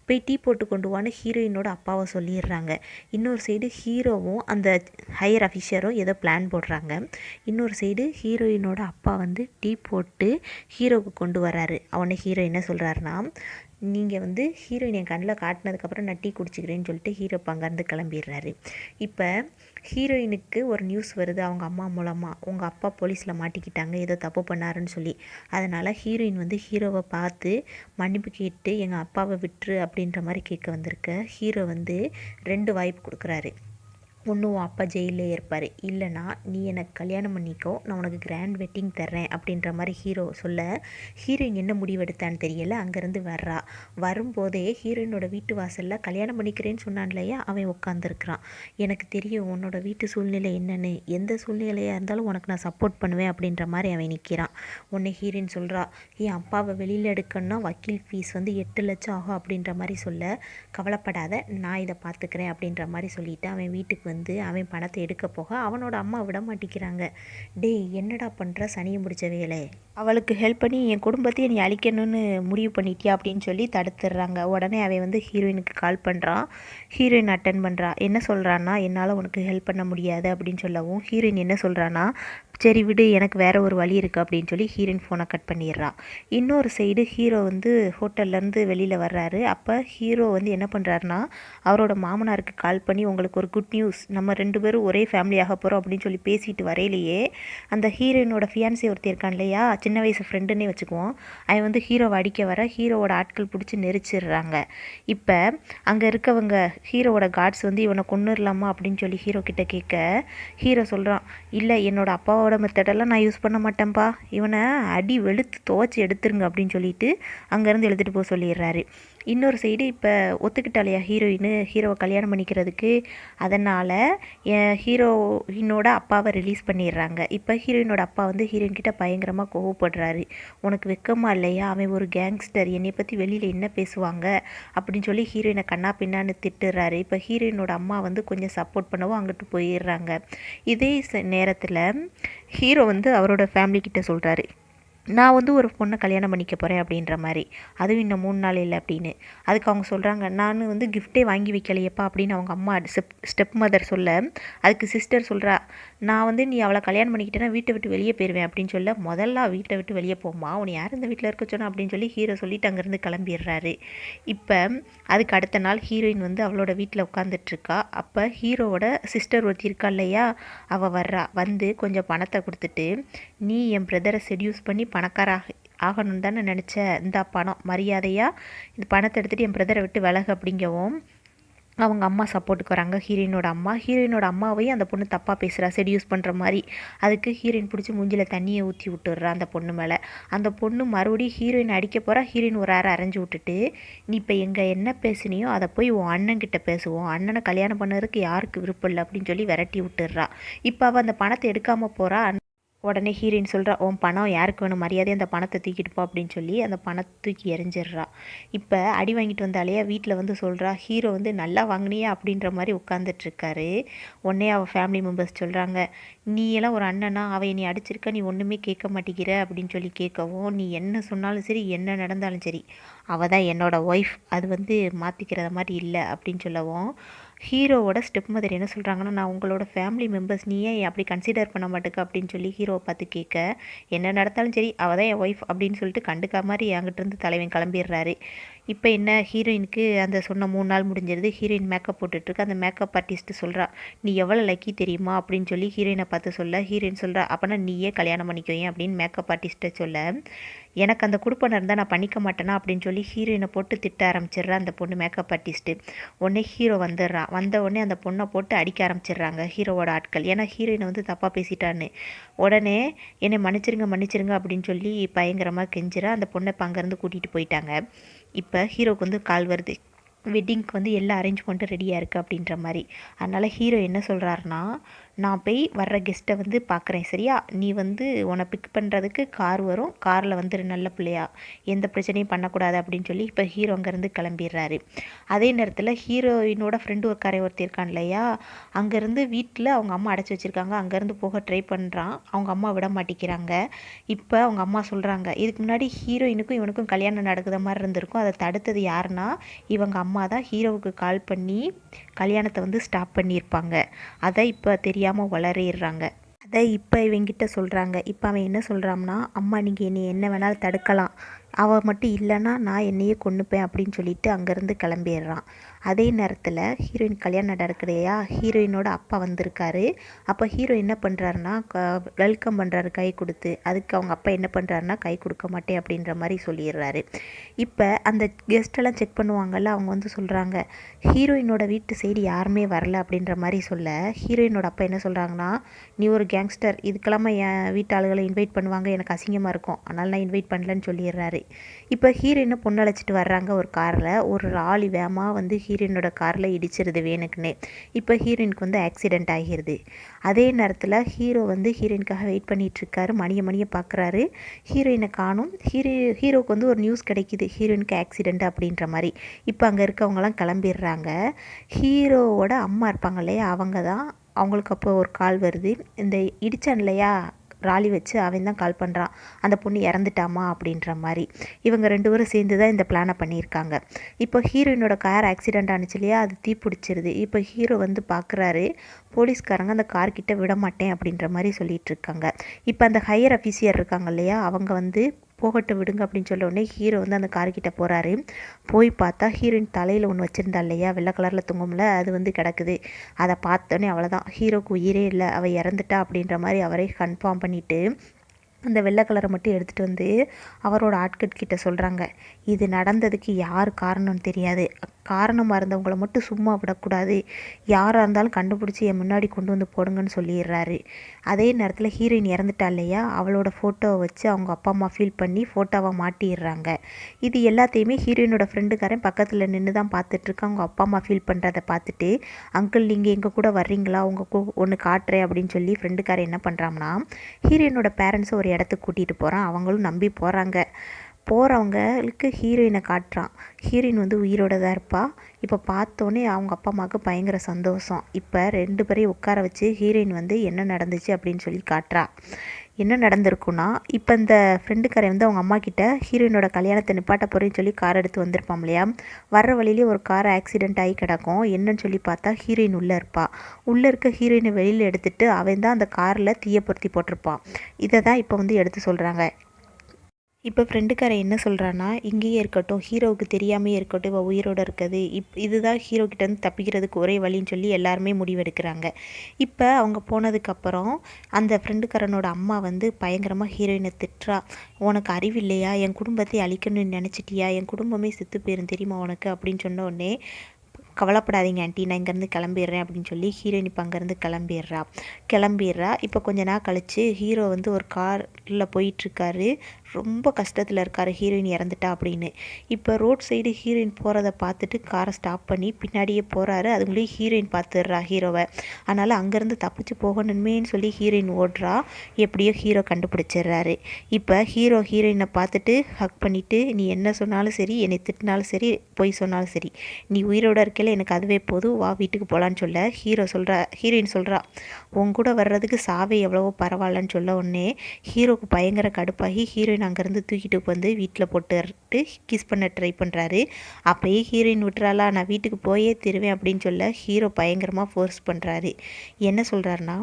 போய் டீ போட்டு கொண்டு வான்னு ஹீரோயினோட அப்பாவை சொல்லிடுறாங்க. இன்னொரு சைடு ஹீரோவும் அந்த ஹையர் அஃபிஷியரும் ஏதோ பிளான் போடுறாங்க. இன்னொரு சைடு ஹீரோயினோட அப்பா வந்து டீ போட்டு ஹீரோவுக்கு கொண்டு வராரு. அவனை ஹீரோ என்ன சொல்கிறாருன்னா, நீங்கள் வந்து ஹீரோயின் என் கண்ணில் காட்டினதுக்கப்புறம் நான் டீ குடிச்சிக்கிறேன்னு சொல்லிட்டு ஹீரோ அங்கேருந்து கிளம்பிடுறாரு. இப்போ ஹீரோயினுக்கு ஒரு நியூஸ் வருது அவங்க அம்மா மூலமாக, உங்கள் அப்பா போலீஸில் மாட்டிக்கிட்டாங்க, ஏதோ தப்பு பண்ணாருன்னு சொல்லி. அதனால் ஹீரோயின் வந்து ஹீரோவை பார்த்து மன்னிப்பு கேட்டு எங்கள் அப்பாவை விட்டுரு அப்படின்ற மாதிரி கேட்க வந்திருக்க. ஹீரோ வந்து 2 வாய்ப்பு கொடுக்குறாரு. ஒன்று உன் அப்பா ஜெயிலே இருப்பார், இல்லைனா நீ எனக்கு கல்யாணம் பண்ணிக்கோ, நான் உனக்கு கிராண்ட் வெட்டிங் தர்றேன் அப்படின்ற மாதிரி ஹீரோ சொல்ல, ஹீரோயின் என்ன முடிவெடுத்தான்னு தெரியல. அங்கேருந்து வர்றா. வரும்போதே ஹீரோயினோட வீட்டு வாசலில் கல்யாணம் பண்ணிக்கிறேன்னு சொன்னான் இல்லையா, அவன் உட்காந்துருக்குறான். எனக்கு தெரியும் உன்னோட வீட்டு சூழ்நிலை என்னன்னு, எந்த சூழ்நிலையாக இருந்தாலும் உனக்கு நான் சப்போர்ட் பண்ணுவேன் அப்படின்ற மாதிரி அவன் நிற்கிறான். உன்னை ஹீரோயின் சொல்கிறா, என் அப்பாவை வெளியில் எடுக்கணும்னா வக்கீல் ஃபீஸ் வந்து 8 லட்சம் ஆகும் அப்படின்ற மாதிரி சொல்ல, கவலைப்படாத நான் இதை பார்த்துக்கிறேன் அப்படின்ற மாதிரி சொல்லிவிட்டு அவன் வீட்டுக்கு வந்து அவன் பணத்தை எடுக்க போக அவனோட அம்மா விட மாட்டிக்கிறாங்க. டேய் என்னடா பண்ணுற சனியை முடிச்ச வேலை, அவளுக்கு ஹெல்ப் பண்ணி என் குடும்பத்தையே நீ அழிக்கணும்னு முடிவு பண்ணிட்டியா அப்படின்னு சொல்லி தடுத்துடுறாங்க. உடனே அவன் வந்து ஹீரோயினுக்கு கால் பண்ணுறான். ஹீரோயின் அட்டன் பண்ணுறா. என்ன சொல்கிறான்னா, என்னால் உனக்கு ஹெல்ப் பண்ண முடியாது அப்படின்னு சொல்லவும் ஹீரோயின் என்ன சொல்கிறான்னா, சரி விடு, எனக்கு வேறு ஒரு வழி இருக்குது அப்படின்னு சொல்லி ஹீரோயின் ஃபோனை கட் பண்ணிடுறா. இன்னொரு சைடு ஹீரோ வந்து ஹோட்டல்லேருந்து வெளியில் வர்றாரு. அப்போ ஹீரோ வந்து என்ன பண்ணுறாருனா, அவரோட மாமனாருக்கு கால் பண்ணி உங்களுக்கு ஒரு குட் நியூஸ், நம்ம 2 பேரும் ஒரே ஃபேமிலியாக போகிறோம் அப்படின்னு சொல்லி பேசிட்டு வரையிலேயே அந்த ஹீரோயினோட ஃபியான்சி ஒருத்தர் இருக்கான் இல்லையா, சின்ன வயசு ஃப்ரெண்டுன்னே வச்சுக்குவோம், அவன் வந்து ஹீரோவை அடிக்க வர ஹீரோவோட ஆட்கள் பிடிச்சி நெரிச்சிடுறாங்க. இப்போ அங்கே இருக்கவங்க ஹீரோவோட கார்ட்ஸ் வந்து இவனை கொன்னுடலாமா அப்படின்னு சொல்லி ஹீரோ கிட்ட கேட்க, ஹீரோ சொல்கிறான், இல்லை என்னோட அப்பாவோட மெத்தடெல்லாம் நான் யூஸ் பண்ண மாட்டேன்ப்பா, இவனை அடி வெளுத்து துவச்சி எடுத்துருங்க அப்படின்னு சொல்லிட்டு அங்கேருந்து எழுதிட்டு போக சொல்லிடுறாரு. இன்னொரு சைடு இப்போ ஒத்துக்கிட்டாலையா ஹீரோவை கல்யாணம் பண்ணிக்கிறதுக்கு, அதனால் ஹீரோயினோட அப்பாவை ரிலீஸ் பண்ணிடுறாங்க. இப்போ ஹீரோயினோட அப்பா வந்து ஹீரோயின் கிட்ட பயங்கரமாக கோவப்படுறாரு. உனக்கு வெக்கமா இல்லையா, அவன் ஒரு கேங்ஸ்டர், என்னை பற்றி வெளியில் என்ன பேசுவாங்க அப்படின்னு சொல்லி ஹீரோயினை கண்ணா பின்னான்னு திட்டுறாரு. இப்போ ஹீரோயினோட அம்மா வந்து கொஞ்சம் சப்போர்ட் பண்ணவும் அங்கிட்டு போயிடுறாங்க. இதே நேரத்தில் ஹீரோ வந்து அவரோட ஃபேமிலி கிட்ட சொல்கிறாரு, நான் வந்து ஒரு பொண்ணை கல்யாணம் பண்ணிக்க போகிறேன் அப்படின்ற மாதிரி, அதுவும் இன்னும் 3 நாள் இல்லை அப்படின்னு. அதுக்கு அவங்க சொல்கிறாங்க, நான் வந்து கிஃப்டே வாங்கி வைக்கலையப்பா அப்படின்னு அவங்க அம்மா ஸ்டெப் மதர் சொல்ல, அதுக்கு சிஸ்டர் சொல்கிறா, நான் வந்து நீ அவளை கல்யாணம் பண்ணிக்கிட்டேன்னா வீட்டை விட்டு வெளியே போயிடுவேன் அப்படின்னு சொல்ல, முதல்ல வீட்டை விட்டு வெளியே போமா, உன்னை யார் இந்த வீட்டில் இருக்க சொன்னா அப்படின்னு சொல்லி ஹீரோ சொல்லிட்டு அங்கேருந்து கிளம்பிடுறாரு. இப்போ அதுக்கு அடுத்த நாள் ஹீரோயின் வந்து அவளோட வீட்டில் உட்காந்துட்ருக்கா. அப்போ ஹீரோவோட சிஸ்டர் ஒருத்தி இருக்கா இல்லையா, அவள் வர்றா. வந்து கொஞ்சம் பணத்தை கொடுத்துட்டு, நீ என் பிரதரை செடியூஸ் பண்ணி பணக்காராக ஆகணும்னு தானே நினச்ச, இந்த பணம் மரியாதையாக இந்த பணத்தை எடுத்துகிட்டு என் பிரதரை விட்டு விலகு அப்படிங்கவும் அவங்க அம்மா சப்போர்ட்டுக்கு வராங்க. ஹீரோயினோட அம்மாவையும் அந்த பொண்ணு தப்பாக பேசுகிறா, செடியூஸ் பண்ணுற மாதிரி. அதுக்கு ஹீரோயின் பிடிச்சி மூஞ்சில் தண்ணியை ஊற்றி விட்டுடுறா அந்த பொண்ணு மேலே. அந்த பொண்ணு மறுபடியும் ஹீரோயின் அடிக்க போகிறா. ஹீரோயின் ஒரு அரை அரைஞ்சி விட்டுட்டு, நீ இப்போ எங்கே என்ன பேசுனியோ அதை போய் உன் அண்ணன்கிட்ட பேசுவோம், அண்ணனை கல்யாணம் பண்ணுறதுக்கு யாருக்கு விருப்பம் இல்லை அப்படின்னு சொல்லி விரட்டி விட்டுடுறா. இப்போ அவள் அந்த பணத்தை எடுக்காமல் போகிறா. உடனே ஹீரோயின் சொல்கிறா, உன் பணம் யாருக்கு வேணும், மரியாதையாக அந்த பணத்தை தூக்கிட்டு போ அப்படின்னு சொல்லி அந்த பணத்தை தூக்கி எறிஞ்சிடுறா. இப்போ அடி வாங்கிட்டு வந்தாலேயே வீட்டில் வந்து சொல்கிறா, ஹீரோ வந்து நல்லா வாங்கினியா அப்படின்ற மாதிரி உட்காந்துட்ருக்காரு. உடனே அவள் ஃபேமிலி மெம்பர்ஸ் சொல்கிறாங்க, நீ எல்லாம் ஒரு அண்ணனா, அவள் நீ அடிச்சிருக்க, நீ ஒன்றுமே கேட்க மாட்டேங்கிற அப்படின்னு சொல்லி கேட்கவும், நீ என்ன சொன்னாலும் சரி என்ன நடந்தாலும் சரி அவள் தான் என்னோடய ஒய்ஃப், அது வந்து மாற்றிக்கிறத மாதிரி இல்லை அப்படின்னு சொல்லவும், ஹீரோவோட ஸ்டெப் மதர் என்ன சொல்கிறாங்கன்னா, நான் உங்களோட ஃபேமிலி மெம்பர்ஸ், நீ ஏன் அப்படி கன்சிடர் பண்ண மாட்டேக்க அப்படின்னு சொல்லி ஹீரோவை பார்த்து கேட்க, என்ன நடந்தாலும் சரி அவள் தான் என் ஒய்ஃப் அப்படின்னு சொல்லிட்டு கண்டுக்கா மாதிரி என்கிட்டருந்து தலைவன் கிளம்பிடுறாரு. இப்போ என்ன, ஹீரோயினுக்கு அந்த சொன்ன 3 நாள் முடிஞ்சிருது. ஹீரோயின் மேக்கப் போட்டுட்ருக்கு. அந்த மேக்கப் ஆர்டிஸ்ட்டு சொல்கிறா, நீ எவ்வளோ லக்கி தெரியுமா அப்படின்னு சொல்லி ஹீரோயினை பார்த்து சொல்ல, ஹீரோயின் சொல்கிறா, அப்போனா நீயே கல்யாணம் பண்ணிக்கோயேன் அப்படின்னு மேக்கப் ஆர்டிஸ்ட்டை சொல்ல, எனக்கு அந்த குடுப்பனை இருந்தால் நான் பண்ணிக்க மாட்டேனா அப்படின்னு சொல்லி ஹீரோயினை போட்டு திட்ட ஆரம்பிச்சிடுறா அந்த பொண்ணு மேக்கப் ஆர்டிஸ்ட்டு. உடனே ஹீரோ வந்துடுறான். வந்த உடனே அந்த பொண்ணை போட்டு அடிக்க ஆரம்பிச்சிடுறாங்க ஹீரோவோட ஆட்கள். ஏன்னா ஹீரோயினை வந்து தப்பாக பேசிட்டான்னு. உடனே என்னை மன்னிச்சிருங்க மன்னிச்சிருங்க அப்படின்னு சொல்லி பயங்கரமாக கெஞ்சிரா. அந்த பொண்ணை இப்போ அங்கேருந்து கூட்டிகிட்டு போயிட்டாங்க. இப்போ ஹீரோவுக்கு வந்து கால் வருது, வெட்டிங்க்கு வந்து எல்லா அரேஞ்ச்மெண்ட்டும் ரெடியாக இருக்குது அப்படின்ற மாதிரி. அதனால் ஹீரோ என்ன சொல்கிறாருன்னா, நான் போய் வர்ற கெஸ்ட்டை வந்து பார்க்குறேன், சரியா, நீ வந்து உன்னை பிக் பண்ணுறதுக்கு கார் வரும், காரில் வந்துரு நல்ல பிள்ளையா, எந்த பிரச்சனையும் பண்ணக்கூடாது அப்படின்னு சொல்லி இப்போ ஹீரோ அங்கேருந்து கிளம்பிடுறாரு. அதே நேரத்தில் ஹீரோயினோட ஃப்ரெண்டு ஒருத்தி இருக்கான் இல்லையா, அங்கேருந்து வீட்டில் அவங்க அம்மா அடைச்சி வச்சுருக்காங்க, அங்கேருந்து போக ட்ரை பண்ணுறான், அவங்க அம்மா விட மாட்டேங்கிறாங்க. இப்போ அவங்க அம்மா சொல்கிறாங்க, இதுக்கு முன்னாடி ஹீரோயினுக்கும் இவனுக்கும் கல்யாணம் நடக்குத மாதிரி இருந்திருக்கும், அதை தடுத்தது யாருன்னா இவங்க அம்மா தான் ஹீரோவுக்கு கால் பண்ணி கல்யாணத்தை வந்து ஸ்டாப் பண்ணியிருப்பாங்க. அதை இப்போ தெரியாமல் வளரிடுறாங்க. அதை இப்போ இவங்கிட்ட சொல்கிறாங்க. இப்போ அவன் என்ன சொல்கிறான்னா, அம்மா நீங்கள் என்னை என்ன வேணாலும் தடுக்கலாம், அவள் மட்டும் இல்லைன்னா நான் என்னையே கொன்னுப்பேன் அப்படின்னு சொல்லிட்டு அங்கேருந்து கிளம்பிடுறான். அதே நேரத்தில் ஹீரோயின் கல்யாணம் நடக்கலையா, ஹீரோயினோட அப்பா வந்திருக்காரு. அப்போ ஹீரோ என்ன பண்ணுறாருன்னா வெல்கம் பண்ணுறாரு கை கொடுத்து. அதுக்கு அவங்க அப்பா என்ன பண்ணுறாருன்னா கை கொடுக்க மாட்டேன் அப்படின்ற மாதிரி சொல்லிடுறாரு. இப்போ அந்த கெஸ்ட்டெல்லாம் செக் பண்ணுவாங்கள்ல, அவங்க வந்து சொல்கிறாங்க, ஹீரோயினோட வீட்டு சைடு யாருமே வரல அப்படின்ற மாதிரி சொல்ல, ஹீரோயினோட அப்பா என்ன சொல்கிறாங்கன்னா, நீ ஒரு கேங்ஸ்டர், இதுக்கெல்லாம் என் வீட்டு ஆளுகளை இன்வைட் பண்ணுவாங்க, எனக்கு அசிங்கமாக இருக்கும், அதனால் நான் இன்வைட் பண்ணலன்னு சொல்லிடுறாரு. இப்போ ஹீரோயினை பொண்ணு அழைச்சிட்டு வர்றாங்க ஒரு காரில். ஒரு ராலி வேகமாக வந்து ஹீரோயினோட காரில் இடிச்சிருது வேணுக்குன்னே. இப்போ ஹீரோயினுக்கு வந்து ஆக்சிடெண்ட் ஆகிடுது. அதே நேரத்தில் ஹீரோ வந்து ஹீரோயினுக்காக வெயிட் பண்ணிகிட்ருக்காரு. மணியை பார்க்குறாரு, ஹீரோயினை காணும். ஹீரோவுக்கு வந்து ஒரு நியூஸ் கிடைக்கிது, ஹீரோயினுக்கு ஆக்சிடெண்ட் அப்படின்ற மாதிரி. இப்போ அங்கே இருக்கவங்கலாம் கிளம்பிடுறாங்க. ஹீரோவோட அம்மா இருப்பாங்க இல்லையா, அவங்க தான், அவங்களுக்கு அப்போ ஒரு கால் வருது, இந்த இடிச்சான் இல்லையா ராலி வச்சு, அவன் தான் கால் பண்ணுறான், அந்த பொண்ணு இறந்துட்டாமா அப்படின்ற மாதிரி. இவங்க 2 பேரும் சேர்ந்து தான் இந்த பிளானை பண்ணியிருக்காங்க. இப்போ ஹீரோயினோட கார் ஆக்சிடெண்ட் ஆனிச்சு இல்லையா, அது தீப்பிடிச்சிருது. இப்போ ஹீரோ வந்து பார்க்குறாரு, போலீஸ்காரங்க அந்த கார்கிட்ட விட மாட்டேன் அப்படின்ற மாதிரி சொல்லிட்டு இருக்காங்க. இப்போ அந்த ஹையர் அஃபீஸியர் இருக்காங்க இல்லையா, அவங்க வந்து போகட்டு விடுங்க அப்படின்னு சொல்ல உடனே ஹீரோ வந்து அந்த கார்கிட்ட போகிறாரு. போய் பார்த்தா ஹீரோயின் தலையில் ஒன்று வச்சுருந்தா இல்லையா, வெள்ளை கலரில் தொங்கும்ல, அது வந்து கிடக்குது. அதை பார்த்தோன்னே அவ்வளோதான், ஹீரோக்கு உயிரே இல்லை, அவள் இறந்துட்டா அப்படின்ற மாதிரி அவரே கன்ஃபார்ம் பண்ணிவிட்டு அந்த வெள்ளை கலரை மட்டும் எடுத்துகிட்டு வந்து அவரோட ஆட்கட்கிட்ட சொல்கிறாங்க, இது நடந்ததுக்கு யார் காரணம்னு தெரியாது, காரணமாக இருந்தவங்கள மட்டும் சும்மா விடக்கூடாது, யாராக இருந்தாலும் கண்டுபிடிச்சி என் முன்னாடி கொண்டு வந்து போடுங்கன்னு சொல்லிடுறாரு. அதே நேரத்தில் ஹீரோயின் இறந்துட்டா இல்லையா, அவளோட ஃபோட்டோவை வச்சு அவங்க அப்பா அம்மா ஃபீல் பண்ணி ஃபோட்டோவை மாட்டிடுறாங்க. இது எல்லாத்தையுமே ஹீரோயினோட ஃப்ரெண்டுக்காரன் பக்கத்தில் நின்று தான் பார்த்துட்ருக்கான். அவங்க அப்பா அம்மா ஃபீல் பண்ணுறதை பார்த்துட்டு, அங்கிள் நீங்கள் எங்கள் கூட வர்றீங்களா, உங்கள் ஒன்று காட்டுறேன் அப்படின்னு சொல்லி ஃப்ரெண்டுக்காரன் என்ன பண்ணுறாங்கன்னா, ஹீரோயினோட பேரண்ட்ஸை ஒரு இடத்துக்கு கூட்டிகிட்டு போகிறான். அவங்களும் நம்பி போகிறாங்க. போகிறவங்களுக்கு ஹீரோயினை காட்டுறான். ஹீரோயின் வந்து உயிரோட தான் இருப்பா. இப்போ பார்த்தோன்னே அவங்க அப்பா அம்மாவுக்கு பயங்கர சந்தோஷம். இப்போ 2 பேரையும் உட்கார வச்சு ஹீரோயின் வந்து என்ன நடந்துச்சு அப்படின்னு சொல்லி காட்டுறா. என்ன நடந்திருக்குன்னா, இப்போ இந்த ஃப்ரெண்டுக்காரை வந்து அவங்க அம்மா கிட்ட ஹீரோயினோட கல்யாணத்தை நிப்பாட்ட போகிறேன்னு சொல்லி கார் எடுத்து வந்திருப்பான் இல்லையா, வர்ற வழியிலே ஒரு கார் ஆக்சிடெண்ட் ஆகி கிடக்கும். என்னன்னு சொல்லி பார்த்தா ஹீரோயின் உள்ளே இருப்பா. உள்ளே இருக்க ஹீரோயினை வெளியில் எடுத்துகிட்டு அவன் தான் அந்த காரில் தீயை பொருத்தி போட்டிருப்பான். இதை தான் இப்போ வந்து எடுத்து சொல்கிறாங்க. இப்போ ஃப்ரெண்டுக்காரன் என்ன சொல்கிறான்னா, இங்கேயே இருக்கட்டும், ஹீரோவுக்கு தெரியாமையே இருக்கட்டும், இவள் உயிரோடு இருக்குது, இதுதான் ஹீரோக்கிட்டேருந்து தப்பிக்கிறதுக்கு ஒரே வழின்னு சொல்லி எல்லாருமே முடிவெடுக்கிறாங்க. இப்போ அவங்க போனதுக்கப்புறம் அந்த ஃப்ரெண்டுக்காரனோட அம்மா வந்து பயங்கரமாக ஹீரோயினை திட்டுறா. உனக்கு அறிவில்லையா, என் குடும்பத்தை அழிக்கணும்னு நினச்சிட்டியா, என் குடும்பமே செத்து போயிரும் தெரியுமா உனக்கு அப்படின்னு சொன்ன உடனே கவலைப்படாதீங்க ஆண்டி, நான் இங்கேருந்து கிளம்பிடுறேன் அப்படின்னு சொல்லி ஹீரோயின் இப்போ அங்கேருந்து கிளம்பிடுறா. இப்போ கொஞ்ச நாள் கழித்து ஹீரோ வந்து ஒரு காரில் போயிட்டுருக்காரு. ரொம்ப கஷ்டத்தில் இருக்கார், ஹீரோயின் இறந்துட்டா அப்படின்னு. இப்போ ரோட் சைடு ஹீரோயின் போகிறத பார்த்துட்டு காரை ஸ்டாப் பண்ணி பின்னாடியே போகிறாரு. அதுக்குள்ளேயே ஹீரோயின் பார்த்துடுறா ஹீரோவை. அதனால் அங்கேருந்து தப்பிச்சு போகணுமேன்னு சொல்லி ஹீரோயின் ஓடுறா. எப்படியோ ஹீரோ கண்டுபிடிச்சிடுறாரு. இப்போ ஹீரோயினை பார்த்துட்டு ஹக் பண்ணிவிட்டு, நீ என்ன சொன்னாலும் சரி, என்னை திட்டினாலும் சரி, பொய் சொன்னாலும் சரி, நீ உயிரோட இருக்கையில் எனக்கு அதுவே போதும், வா வீட்டுக்கு போகலான்னு சொல்ல ஹீரோயின் சொல்கிறா, உன் கூட வர்றதுக்கு சாவே எவ்வளவோ பரவாயில்லன்னு சொல்ல உடனே ஹீரோக்கு பயங்கர கடுப்பாகி ஹீரோயின் அங்கேருந்து தூக்கிட்டு வந்து வீட்டில் போட்டுட்டு கிஸ் பண்ண ட்ரை பண்ணுறாரு. அப்போயே ஹீரோயின் விட்டுறாளா, நான் வீட்டுக்கு போயே தருவேன் அப்படின்னு சொல்ல ஹீரோ பயங்கரமாக ஃபோர்ஸ் பண்ணுறாரு. என்ன சொல்கிறாருன்னா,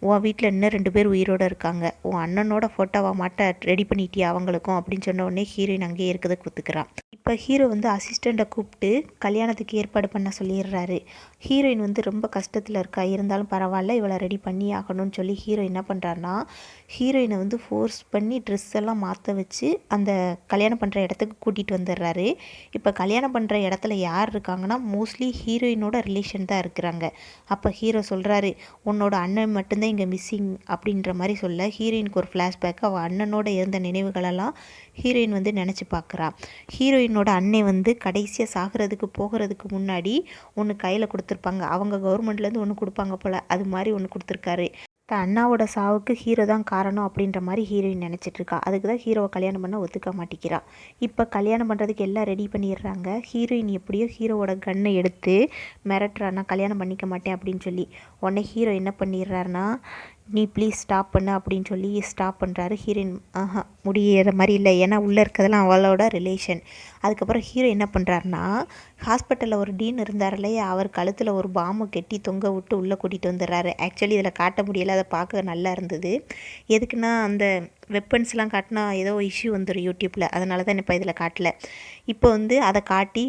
உன் வீட்டில் இன்னும் 2 பேர் உயிரோடு இருக்காங்க, உன் அண்ணனோட ஃபோட்டோவை மாட்ட ரெடி பண்ணிட்டியா அவங்களுக்கும் அப்படின்னு சொன்ன உடனே ஹீரோயின் அங்கேயே இருக்கிறத குத்துக்கிறான். இப்போ ஹீரோ வந்து அசிஸ்டண்ட்டை கூப்பிட்டு கல்யாணத்துக்கு ஏற்பாடு பண்ண சொல்லிடுறாரு. ஹீரோயின் வந்து ரொம்ப கஷ்டத்தில் இருக்கா, இருந்தாலும் பரவாயில்ல இவளை ரெடி பண்ணி ஆகணும்னு சொல்லி ஹீரோ என்ன பண்ணுறாருனா, ஹீரோயினை வந்து ஃபோர்ஸ் பண்ணி ட்ரெஸ் எல்லாம் மாற்ற வச்சு அந்த கல்யாணம் பண்ணுற இடத்துக்கு கூட்டிகிட்டு வந்துடுறாரு. இப்போ கல்யாணம் பண்ணுற இடத்துல யார் இருக்காங்கன்னா, மோஸ்ட்லி ஹீரோயினோட ரிலேஷன் தான் இருக்கிறாங்க. அப்போ ஹீரோ சொல்கிறாரு, உன்னோட அண்ணன் மட்டும்தான் இங்கே மிஸ்ஸிங் அப்படின்ற மாதிரி சொல்ல ஹீரோயினுக்கு ஒரு ஃப்ளாஷ்பேக், அவள் அண்ணனோட இருந்த நினைவுகளெல்லாம் ஹீரோயின் வந்து நினச்சி பார்க்குறா. ஹீரோயினோட அண்ணன் வந்து கடைசியாக போகிறதுக்கு முன்னாடி ஒன்று கையில் கொடுத்துருப்பாங்க, அவங்க கவர்மெண்ட்லேருந்து ஒன்று கொடுப்பாங்க போல், அது மாதிரி ஒன்று கொடுத்துருக்காரு. அண்ணாவோட சாவுக்கு ஹீரோ தான் காரணம் அப்படின்ற மாதிரி ஹீரோயின் நினச்சிட்ருக்கா. அதுக்கு தான் ஹீரோவை கல்யாணம் பண்ண ஒத்துக்க மாட்டேங்கிறா. இப்போ கல்யாணம் பண்ணுறதுக்கு எல்லாம் ரெடி பண்ணிடுறாங்க. ஹீரோயின் எப்படியோ ஹீரோவோட கன்னை எடுத்து மிரட்டுறா, நான் கல்யாணம் பண்ணிக்க மாட்டேன் அப்படின்னு சொல்லி. உடனே ஹீரோ என்ன பண்ணிடுறாருனா, நீ ப்ளீஸ் ஸ்டாப் பண்ணு அப்படின்னு சொல்லி ஸ்டாப் பண்ணுறாரு. ஹீரோயின் முடியிற மாதிரி இல்லை, ஏன்னா உள்ளே இருக்கிறதெல்லாம் அவளோட ரிலேஷன். அதுக்கப்புறம் ஹீரோ என்ன பண்ணுறாருனா, ஹாஸ்பிட்டலில் ஒரு டீன் இருந்தார் இல்லையா, அவர் கழுத்தில் ஒரு பாம்பை கட்டி தொங்க விட்டு உள்ளே கூட்டிகிட்டு வந்துடுறாரு. ஆக்சுவலி இதில் காட்ட முடியலை, அதை பார்க்க நல்லா இருந்தது. எதுக்குன்னா அந்த வெப்பன்ஸ்லாம் காட்டினா ஏதோ இஷ்யூ வந்துடும் யூடியூப்பில், அதனால தான் இப்போ இதில் காட்டலை. இப்போ வந்து அதை காட்டி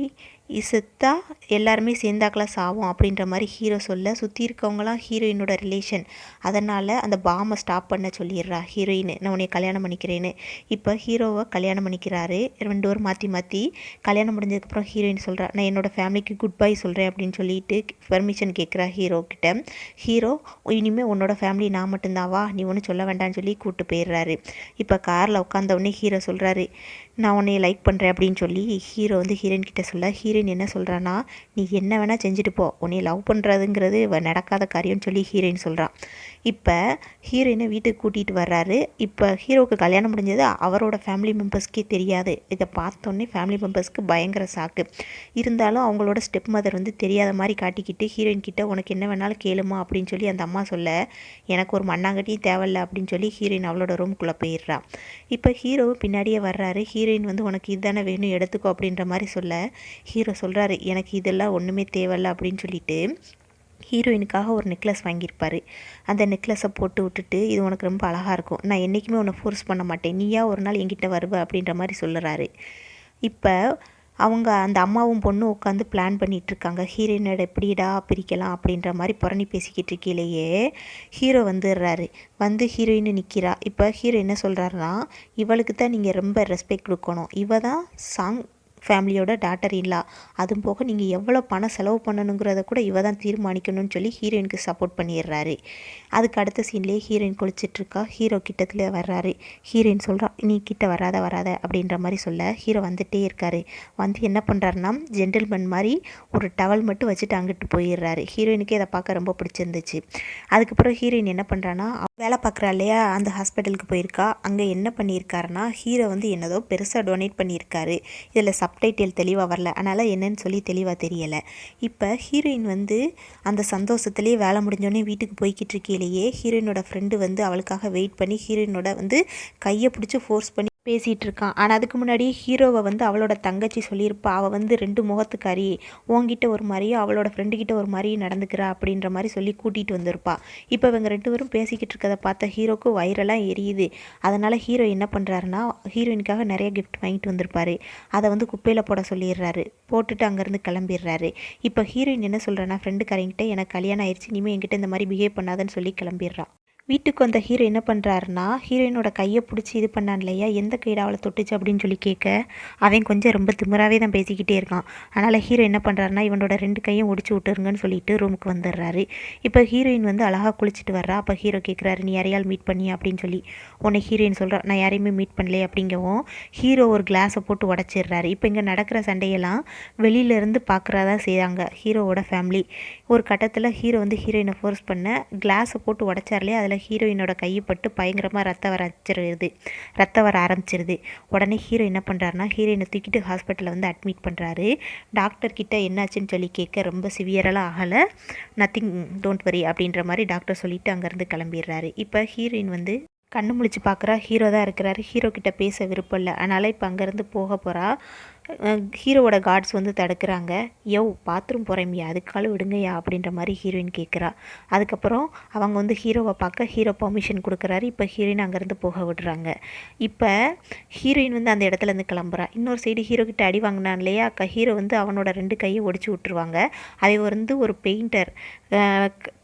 செத்தா எல்லாருமே சேர்ந்தாக்கெல்லாம் சாவும் அப்படின்ற மாதிரி ஹீரோ சொல்ல, சுற்றி இருக்கவங்களாம் ஹீரோயினோட ரிலேஷன், அதனால் அந்த பாம்பை ஸ்டாப் பண்ண சொல்லிடுறா ஹீரோயின், நான் உன்னை கல்யாணம் பண்ணிக்கிறேன்னு. இப்போ ஹீரோவை கல்யாணம் பண்ணிக்கிறாரு. 2 பேரும் மாற்றி கல்யாணம் முடிஞ்சதுக்கப்புறம் ஹீரோயின் சொல்கிறா, நான் என்னோடய ஃபேமிலிக்கு குட் பை சொல்கிறேன் அப்படின்னு சொல்லிட்டு பர்மிஷன் கேட்குறா ஹீரோ கிட்ட. ஹீரோ, இனிமேல் உன்னோட ஃபேமிலி நான் மட்டும்தான், வா நீ ஒன்றும் சொல்ல வேண்டாம்னு சொல்லி கூப்பிட்டு போயிடுறாரு. இப்போ காரில் உட்காந்தவுடனே ஹீரோ சொல்கிறாரு, நான் உன்னைய லைக் பண்ணுறேன் அப்படின்னு சொல்லி ஹீரோ வந்து ஹீரோயின் கிட்ட சொல்ல, ஹீரோயின் என்ன சொல்கிறான்னா, நீ என்ன வேணால் செஞ்சுட்டு போ, உன்னைய லவ் பண்ணுறதுங்கிறது நடக்காத காரியம்னு சொல்லி ஹீரோயின் சொல்கிறான். இப்போ ஹீரோயினை வீட்டுக்கு கூட்டிகிட்டு வர்றாரு. இப்போ ஹீரோவுக்கு கல்யாணம் முடிஞ்சது அவரோட ஃபேமிலி மெம்பர்ஸ்க்கே தெரியாது. இதை பார்த்தோன்னே ஃபேமிலி மெம்பர்ஸ்க்கு பயங்கர சாக்கு. இருந்தாலும் அவங்களோட ஸ்டெப் மதர் வந்து தெரியாத மாதிரி காட்டிக்கிட்டு ஹீரோயின் கிட்ட, உனக்கு என்ன வேணாலும் கேளுமா அப்படின்னு சொல்லி அந்த அம்மா சொல்ல, எனக்கு ஒரு மண்ணாங்கட்டியும் தேவையில்ல அப்படின்னு சொல்லி ஹீரோயின் அவளோட ரூம்குள்ளே போயிடுறா. இப்போ ஹீரோ பின்னாடியே வர்றாரு. ஹீரோயின் வந்து உனக்கு இதுதானே வேணும் எடுத்துக்கோ அப்படின்ற மாதிரி சொல்ல, ஹீரோ சொல்கிறாரு, எனக்கு இதெல்லாம் ஒன்றுமே தேவையில்ல அப்படின்னு சொல்லிட்டு ஹீரோயினுக்காக ஒரு நெக்லஸ் வாங்கியிருப்பார். அந்த நெக்லஸை போட்டு விட்டுட்டு, இது உனக்கு ரொம்ப அழகாக இருக்கும், நான் என்றைக்குமே உன்னை ஃபோர்ஸ் பண்ண மாட்டேன், நீயா ஒரு நாள் என்கிட்ட வருவ அப்படின்ற மாதிரி சொல்லுறாரு. இப்போ அவங்க அந்த அம்மாவும் பொண்ணும் உட்காந்து பிளான் பண்ணிகிட்ருக்காங்க, ஹீரோயினோட எப்படிடா பிரிக்கலாம் அப்படின்ற மாதிரி புரணி பேசிக்கிட்டு இருக்கையிலேயே ஹீரோ வந்துடுறாரு. வந்து ஹீரோயின்னு நிற்கிறா. இப்போ ஹீரோ என்ன சொல்கிறாருன்னா, இவளுக்கு தான் நீங்கள் ரொம்ப ரெஸ்பெக்ட் கொடுக்கணும், இவ தான் சாங் ஃபேமிலியோட டாட்டர் இல்லா, அதுவும் போக நீங்கள் எவ்வளோ பணம் செலவு பண்ணணுங்கிறத கூட இவ தான் தீர்மானிக்கணும்னு சொல்லி ஹீரோயினுக்கு சப்போர்ட் பண்ணிடுறாரு. அதுக்கு அடுத்த சீன்லேயே ஹீரோயின் குளிச்சிட்ருக்கா. ஹீரோ கிட்டத்தில் வர்றாரு. ஹீரோயின் சொல்கிறா, நீ கிட்ட வராத அப்படின்ற மாதிரி சொல்ல ஹீரோ வந்துகிட்டே இருக்காரு. வந்து என்ன பண்ணுறாருன்னா, ஜென்டில்மேன் மாதிரி ஒரு டவல் மட்டும் வச்சுட்டு அங்கிட்டு போயிடுறாரு. ஹீரோயினுக்கு இதை பார்க்க ரொம்ப பிடிச்சிருந்துச்சு. அதுக்கப்புறம் ஹீரோயின் என்ன பண்ணுறான்னா, வேலை பார்க்குறா இல்லையா, அந்த ஹாஸ்பிட்டலுக்கு போயிருக்கா. அங்கே என்ன பண்ணியிருக்காருன்னா, ஹீரோ வந்து என்னதோ பெருசாக டொனேட் பண்ணியிருக்காரு. இதில் சப்டைட்டில் தெளிவாக வரல, அதனால் என்னன்னு சொல்லி தெளிவாக தெரியலை. இப்போ ஹீரோயின் வந்து அந்த சந்தோஷத்துலேயே வேலை முடிஞ்சோடனே வீட்டுக்கு போய்கிட்டு இருக்கையிலேயே ஹீரோயினோட ஃப்ரெண்டு வந்து அவளுக்காக வெயிட் பண்ணி ஹீரோயினோட வந்து கையை பிடிச்சி ஃபோர்ஸ் பண்ணி பேசிகிட்டு இருக்கான். ஆனால் அதுக்கு முன்னாடி ஹீரோவை வந்து அவளோட தங்கச்சி சொல்லியிருப்பா, அவள் வந்து 2 முகத்துக்காரி, உங்ககிட்ட ஒரு மாதிரியும் அவளோட ஃப்ரெண்டுக்கிட்ட ஒரு மாதிரியும் நடந்துக்கிறா அப்படின்ற மாதிரி சொல்லி கூட்டிகிட்டு வந்திருப்பா. இப்போ இவங்க 2 பேரும் பேசிக்கிட்டு இருக்கதை பார்த்த ஹீரோக்கு வயிறெல்லாம் எரியுது. அதனால் ஹீரோ என்ன பண்ணுறாருன்னா, ஹீரோயினுக்காக நிறைய கிஃப்ட் வாங்கிட்டு வந்திருப்பாரு, அதை வந்து குப்பையில் போட சொல்லிடுறாரு. போட்டுட்டு அங்கேருந்து கிளம்பிடுறாரு. இப்போ ஹீரோயின் என்ன சொல்கிறேன்னா, ஃப்ரெண்டுக்காரங்கிட்ட எனக்கு கல்யாணம் ஆயிடுச்சு, இனிமேல் என்கிட்ட இந்த மாதிரி பிஹேவ் பண்ணாதன்னு சொல்லி கிளம்பிடுறா. வீட்டுக்கு வந்த ஹீரோ என்ன பண்ணுறாருன்னா, ஹீரோயினோட கையை பிடிச்சி இது பண்ணான் இல்லையா, எந்த கையில் அவளை தொட்டுச்சு அப்படின்னு சொல்லி கேட்க, அவன் கொஞ்சம் ரொம்ப திமிராவே தான் பேசிக்கிட்டே இருக்கான். அதனால் ஹீரோ என்ன பண்ணுறாருனா, இவனோட 2 கையும் ஒடிச்சு விட்டுருங்கன்னு சொல்லிட்டு ரூமுக்கு வந்துடுறாரு. இப்போ ஹீரோயின் வந்து அழகாக குளிச்சுட்டு வர்றா. அப்போ ஹீரோ கேட்குறாரு, நீ யாரையால் மீட் பண்ணி அப்படின்னு சொல்லி. உன்னை ஹீரோயின் சொல்கிறா, நான் யாரையுமே மீட் பண்ணலையே அப்படிங்கவும் ஹீரோ ஒரு கிளாஸை போட்டு உடச்சிடுறாரு. இப்போ இங்கே நடக்கிற சண்டையெல்லாம் வெளியிலேருந்து பார்க்குறதா செய்கிறாங்க ஹீரோவோட ஃபேமிலி. ஒரு கட்டத்தில் ஹீரோ வந்து ஹீரோயினை ஃபோர்ஸ் பண்ண கிளாஸை போட்டு உடச்சார்லையே, அதில் ஹீரோயினோட கைப்பட்டு பயங்கரமாக ரத்தம் வர ஆரம்பிச்சிருது. உடனே ஹீரோ என்ன பண்ணுறாருனா, ஹீரோயினை தூக்கிட்டு ஹாஸ்பிட்டலில் வந்து அட்மிட் பண்ணுறாரு. டாக்டர் கிட்ட என்னாச்சுன்னு சொல்லி கேட்க, ரொம்ப சிவியரெல்லாம் ஆகலை, நத்திங், டோன்ட் வரி அப்படின்ற மாதிரி டாக்டர் சொல்லிவிட்டு அங்கேருந்து கிளம்பிடுறாரு. இப்போ ஹீரோயின் வந்து கண்ணு முழிச்சு பார்க்குறா. ஹீரோ தான் இருக்கிறாரு. ஹீரோ கிட்ட பேச விருப்பம் இல்லை. அதனால் இப்போ அங்கேருந்து போக போகிறா. ஹீரோவோட கார்ட்ஸ் வந்து தடுக்கிறாங்க. யோ, பாத்ரூம் போகிறேன்யா, அதுக்கால விடுங்கய்யா அப்படின்ற மாதிரி ஹீரோயின் கேட்குறா. அதுக்கப்புறம் அவங்க வந்து ஹீரோவை பார்க்க ஹீரோ பர்மிஷன் கொடுக்குறாரு. இப்போ ஹீரோயின் அங்கேருந்து போக விடுறாங்க. இப்போ ஹீரோயின் வந்து அந்த இடத்துலேருந்து கிளம்புறா. இன்னொரு சைடு ஹீரோ கிட்ட அடி வாங்கினான் இல்லையா, ஹீரோ வந்து அவனோட 2 கையை ஒடிச்சு விட்டுருவாங்க. அவன் வந்து ஒரு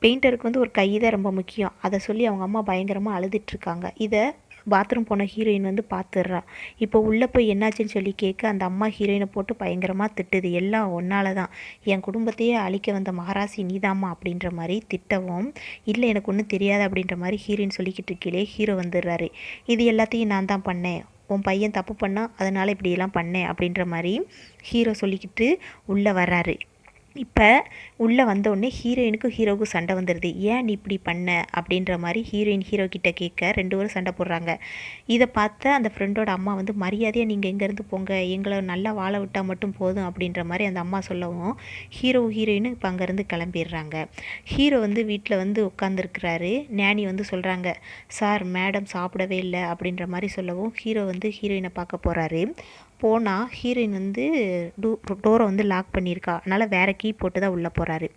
பெயிண்டருக்கு வந்து ஒரு கை தான் ரொம்ப முக்கியம். அதை சொல்லி அவங்க அம்மா பயங்கரமாக அழுதுட்ருக்காங்க. இதை பாத்ரூம் போன ஹீரோயின் வந்து பார்த்துடுறா. இப்போ உள்ளே போய் என்னாச்சுன்னு சொல்லி கேட்க, அந்த அம்மா ஹீரோயினை போட்டு பயங்கரமாக திட்டுது. எல்லாம் ஒன்னால தான், என் குடும்பத்தையே அழிக்க வந்த மகாராசி நீதாம்மா அப்படின்ற மாதிரி திட்டவும், இல்லை எனக்கு ஒன்றும் தெரியாது அப்படின்ற மாதிரி ஹீரோயின் சொல்லிக்கிட்டு இருக்கீங்களே, ஹீரோ வந்துடுறாரு. இது எல்லாத்தையும் நான் தான் பண்ணேன், உன் பையன் தப்பு பண்ணால் அதனால் இப்படியெல்லாம் பண்ணேன் அப்படின்ற மாதிரி ஹீரோ சொல்லிக்கிட்டு உள்ளே வர்றாரு. இப்போ உள்ளே வந்தோடனே ஹீரோயினுக்கும் ஹீரோவுக்கும் சண்டை வந்துடுது. ஏன் நீ இப்படி பண்ண அப்படின்ற மாதிரி ஹீரோயின் ஹீரோ கிட்ட கேட்க, 2 பேரும் சண்டை போடுறாங்க. இதை பார்த்த அந்த ஃப்ரெண்டோட அம்மா வந்து, மரியாதையாக நீங்கள் இங்கேருந்து போங்க, எங்களை நல்லா வாழ விட்டால் மட்டும் போதும் அப்படின்ற மாதிரி அந்த அம்மா சொல்லவும், ஹீரோயினும் இப்போ அங்கேருந்து கிளம்பிடுறாங்க. ஹீரோ வந்து வீட்டில் வந்து உட்காந்துருக்கிறாரு. நேனி வந்து சொல்கிறாங்க, சார் மேடம் சாப்பிடவே இல்லை அப்படின்ற மாதிரி சொல்லவும், ஹீரோ வந்து ஹீரோயினை பார்க்க போகிறாரு. போனால் ஹீரோயின் வந்து டோரை வந்து லாக் பண்ணியிருக்கா. அதனால் வேறு கீ போட்டு தான் உள்ளே போகிறாரு.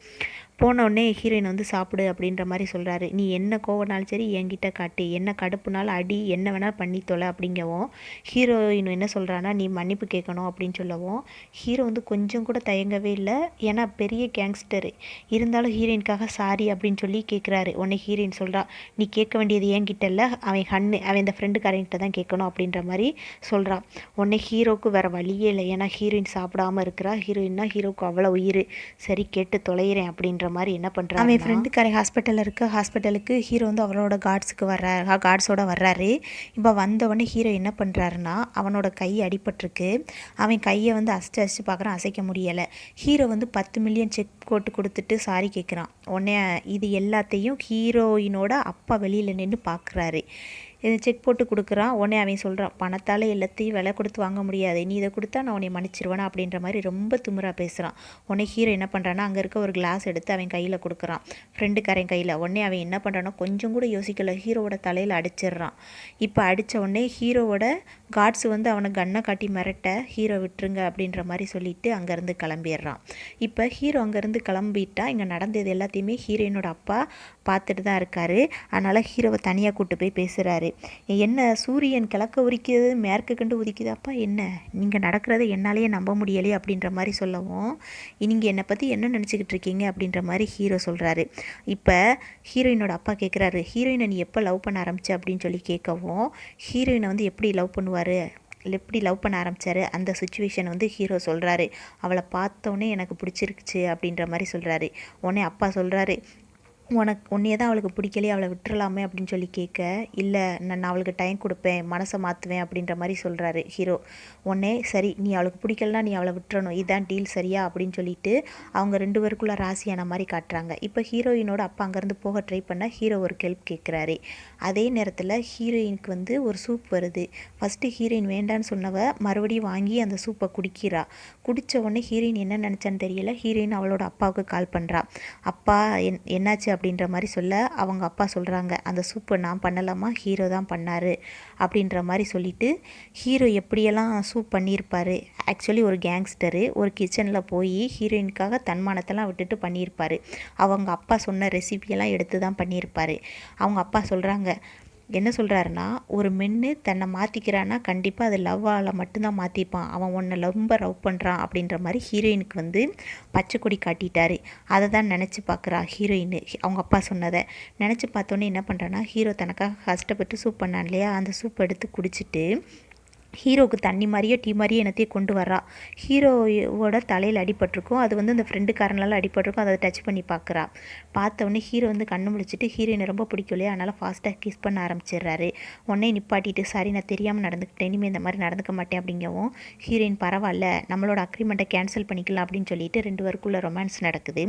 போனோடனே ஹீரோயின் வந்து சாப்பிடு அப்படின்ற மாதிரி சொல்கிறாரு. நீ என்ன கோவனாலும் சரி என்கிட்ட காட்டு, என்ன கடுப்புனாலும் அடி, என்ன வேணால் பண்ணி தொலை அப்படிங்கவும், ஹீரோயின் என்ன சொல்கிறான்னா, நீ மன்னிப்பு கேட்கணும் அப்படின்னு சொல்லவும், ஹீரோ வந்து கொஞ்சம் கூட தயங்கவே இல்லை. ஏன்னா பெரிய கேங்ஸ்டரு இருந்தாலும் ஹீரோயினுக்காக சாரி அப்படின்னு சொல்லி கேட்குறாரு. உடனே ஹீரோயின் சொல்கிறா, நீ கேட்க வேண்டியது என்கிட்ட இல்லை, அவன் இந்த ஃப்ரெண்டுக்காரங்கிட்ட தான் கேட்கணும் அப்படின்ற மாதிரி சொல்கிறான். உடனே ஹீரோவுக்கு வேறு வழியே இல்லை. ஏன்னா ஹீரோயின் சாப்பிடாமல் இருக்கிறா. ஹீரோயின்னா ஹீரோவுக்கு அவ்வளோ உயிர். சரி கேட்டு தொலைகிறேன் அப்படின்ற மாதிரி என்ன பண்ணுறான், அவன் ஃப்ரெண்டுக்காரை ஹாஸ்பிட்டலுக்கு ஹீரோ வந்து அவளோட கார்ட்ஸோட வர்றாரு. இப்போ வந்தவொடனே ஹீரோ என்ன பண்ணுறாருன்னா, அவனோட கை அடிபட்டிருக்கு. அவன் கையை வந்து அசிச்சு பார்க்குறான், அசைக்க முடியலை. ஹீரோ வந்து 10 மில்லியன் செக் போட்டு கொடுத்துட்டு சாரி கேட்குறான். உடனே இது எல்லாத்தையும் ஹீரோயினோட அப்பா வெளியில் நின்று பார்க்குறாரு. இதை செக் போட்டு கொடுக்குறான். உடனே அவன் சொல்கிறான், பணத்தால் எல்லாத்தையும் விலை கொடுத்து வாங்க முடியாது, நீ இதை கொடுத்தா நான் உன்னை மன்னிச்சிருவேனா அப்படின்ற மாதிரி ரொம்ப திமிரா பேசுகிறான். உடனே ஹீரோ என்ன பண்ணுறான்னா, அங்கே இருக்க ஒரு கிளாஸ் எடுத்து அவன் கையில் கொடுக்குறான், ஃப்ரெண்டுக்காரன் கையில். உடனே அவன் என்ன பண்ணுறான்னா, கொஞ்சம் கூட யோசிக்கல, ஹீரோவோட தலையில் அடிச்சிடுறான். இப்போ அடித்த உடனே ஹீரோவோட கார்ட்ஸ் வந்து அவனை கண்ணை காட்டி மிரட்ட, ஹீரோ விட்டுருங்க அப்படின்ற மாதிரி சொல்லிட்டு அங்கேருந்து கிளம்பிடுறான். இப்போ ஹீரோ அங்கேருந்து கிளம்பிட்டா, இங்கே நடந்தது எல்லாத்தையுமே ஹீரோயினோட அப்பா பார்த்துட்டு தான் இருக்கார். அதனால் ஹீரோவை தனியாக கூப்பிட்டு போய் பேசுகிறாரு. என்ன சூரியன் கிழக்க உதிக்குது, மேற்கு கண்டு உதிக்குது, அப்பா என்ன நீங்கள் நடக்கிறத என்னாலேயே நம்ப முடியலையே அப்படின்ற மாதிரி சொல்லவும், நீங்கள் என்னை பற்றி என்ன நினச்சிக்கிட்டு இருக்கீங்க அப்படின்ற மாதிரி ஹீரோ சொல்கிறாரு. இப்போ ஹீரோயினோட அப்பா கேட்குறாரு, ஹீரோயினை நீ எப்போ லவ் பண்ண ஆரம்பிச்ச அப்படின்னு சொல்லி கேட்கவும், ஹீரோயினை வந்து எப்படி லவ் பண்ண ஆரம்பித்தார் அந்த சுச்சுவேஷன் வந்து ஹீரோ சொல்கிறாரு. அவளை பார்த்தோன்னே எனக்கு பிடிச்சிருக்குச்சு அப்படின்ற மாதிரி சொல்கிறாரு. உடனே அப்பா சொல்கிறாரு, உன்னையே தான் அவளுக்கு பிடிக்கலையே, அவளை விட்டுறலாமே அப்படின்னு சொல்லி கேட்க, இல்லை நான் அவளுக்கு டைம் கொடுப்பேன், மனசை மாற்றுவேன் அப்படின்ற மாதிரி சொல்கிறாரு ஹீரோ. உடனே சரி, நீ அவளுக்கு பிடிக்கலனா நீ அவளை விட்டுறணும், இதுதான் டீல் சரியா அப்படின்னு சொல்லிட்டு அவங்க 2 பேருக்குள்ளே ராசியான மாதிரி காட்டுறாங்க. இப்போ ஹீரோயினோட அப்பா அங்கேருந்து போக ட்ரை பண்ண ஹீரோ ஒரு ஹெல்ப் கேட்குறாரு. அதே நேரத்தில் ஹீரோயினுக்கு வந்து ஒரு சூப் வருது. ஃபஸ்ட்டு ஹீரோயின் வேண்டான்னு சொன்னவ மறுபடியும் வாங்கி அந்த சூப்பை குடிக்கிறா. குடித்த உடனே ஹீரோயின் என்ன நினச்சான்னு தெரியல, ஹீரோயின் அவளோட அப்பாவுக்கு கால் பண்ணுறா. அப்பா என்னாச்சு அப்படின்ற மாதிரி சொல்ல, அவங்க அப்பா சொல்கிறாங்க, அந்த சூப்பை நான் பண்ணலாமா, ஹீரோ தான் பண்ணார் அப்படின்ற மாதிரி சொல்லிவிட்டு, ஹீரோ எப்படியெல்லாம் சூப் பண்ணியிருப்பார், ஆக்சுவலி ஒரு கேங்ஸ்டரு ஒரு கிச்சனில் போய் ஹீரோயினுக்காக தன்மானத்தெல்லாம் விட்டுட்டு பண்ணியிருப்பார். அவங்க அப்பா சொன்ன ரெசிபியெல்லாம் எடுத்து தான் பண்ணியிருப்பார். அவங்க அப்பா சொல்கிறாங்க, என்ன சொல்கிறாருன்னா, ஒரு மென்னு தன்னை மாற்றிக்கிறான்னா கண்டிப்பாக அது லவ்வால் மட்டும்தான் மாற்றிப்பான், அவன் உன்னை ரொம்ப லவ் பண்ணுறான் அப்படின்ற மாதிரி ஹீரோயினுக்கு வந்து பச்சை கொடி காட்டிட்டாரு. அதை தான் நினச்சி பார்க்குறா ஹீரோயின். அவங்க அப்பா சொன்னதை நினச்சி பார்த்தோன்னே என்ன பண்ணுறான்னா, ஹீரோ தனக்காக கஷ்டப்பட்டு சூப் பண்ணான் இல்லையா, அந்த சூப் எடுத்து குடிச்சிட்டு ஹீரோவுக்கு தண்ணி மாதிரியே டீ மாதிரியே என்னத்தையும் கொண்டு வர்றா. ஹீரோவோட தலையில் அடிபட்டிருக்கும், அது வந்து அந்த ஃப்ரெண்டுக்காரனால அடிபட்டிருக்கும், அதை டச் பண்ணி பார்க்குறா. பார்த்தவொடனே ஹீரோ வந்து கண்ணு முழிச்சிட்டு ஹீரோயினை ரொம்ப பிடிக்கும் இல்லையா, அதனால் ஃபாஸ்ட்டாக கிஸ் பண்ண ஆரம்பிச்சிடுறாரு. உடனே நிப்பாட்டிட்டு, சாரி நான் தெரியாமல் நடந்துக்கிட்டேன், இனிமேல் இந்த மாதிரி நடந்துக்க மாட்டேன் அப்படிங்கவும் ஹீரோயின் பரவாயில்ல நம்மளோட அக்ரிமெண்ட்டை கேன்சல் பண்ணிக்கலாம் அப்படின்னு சொல்லிட்டு 2 பேருக்குள்ளே ரொமான்ஸ் நடக்குது.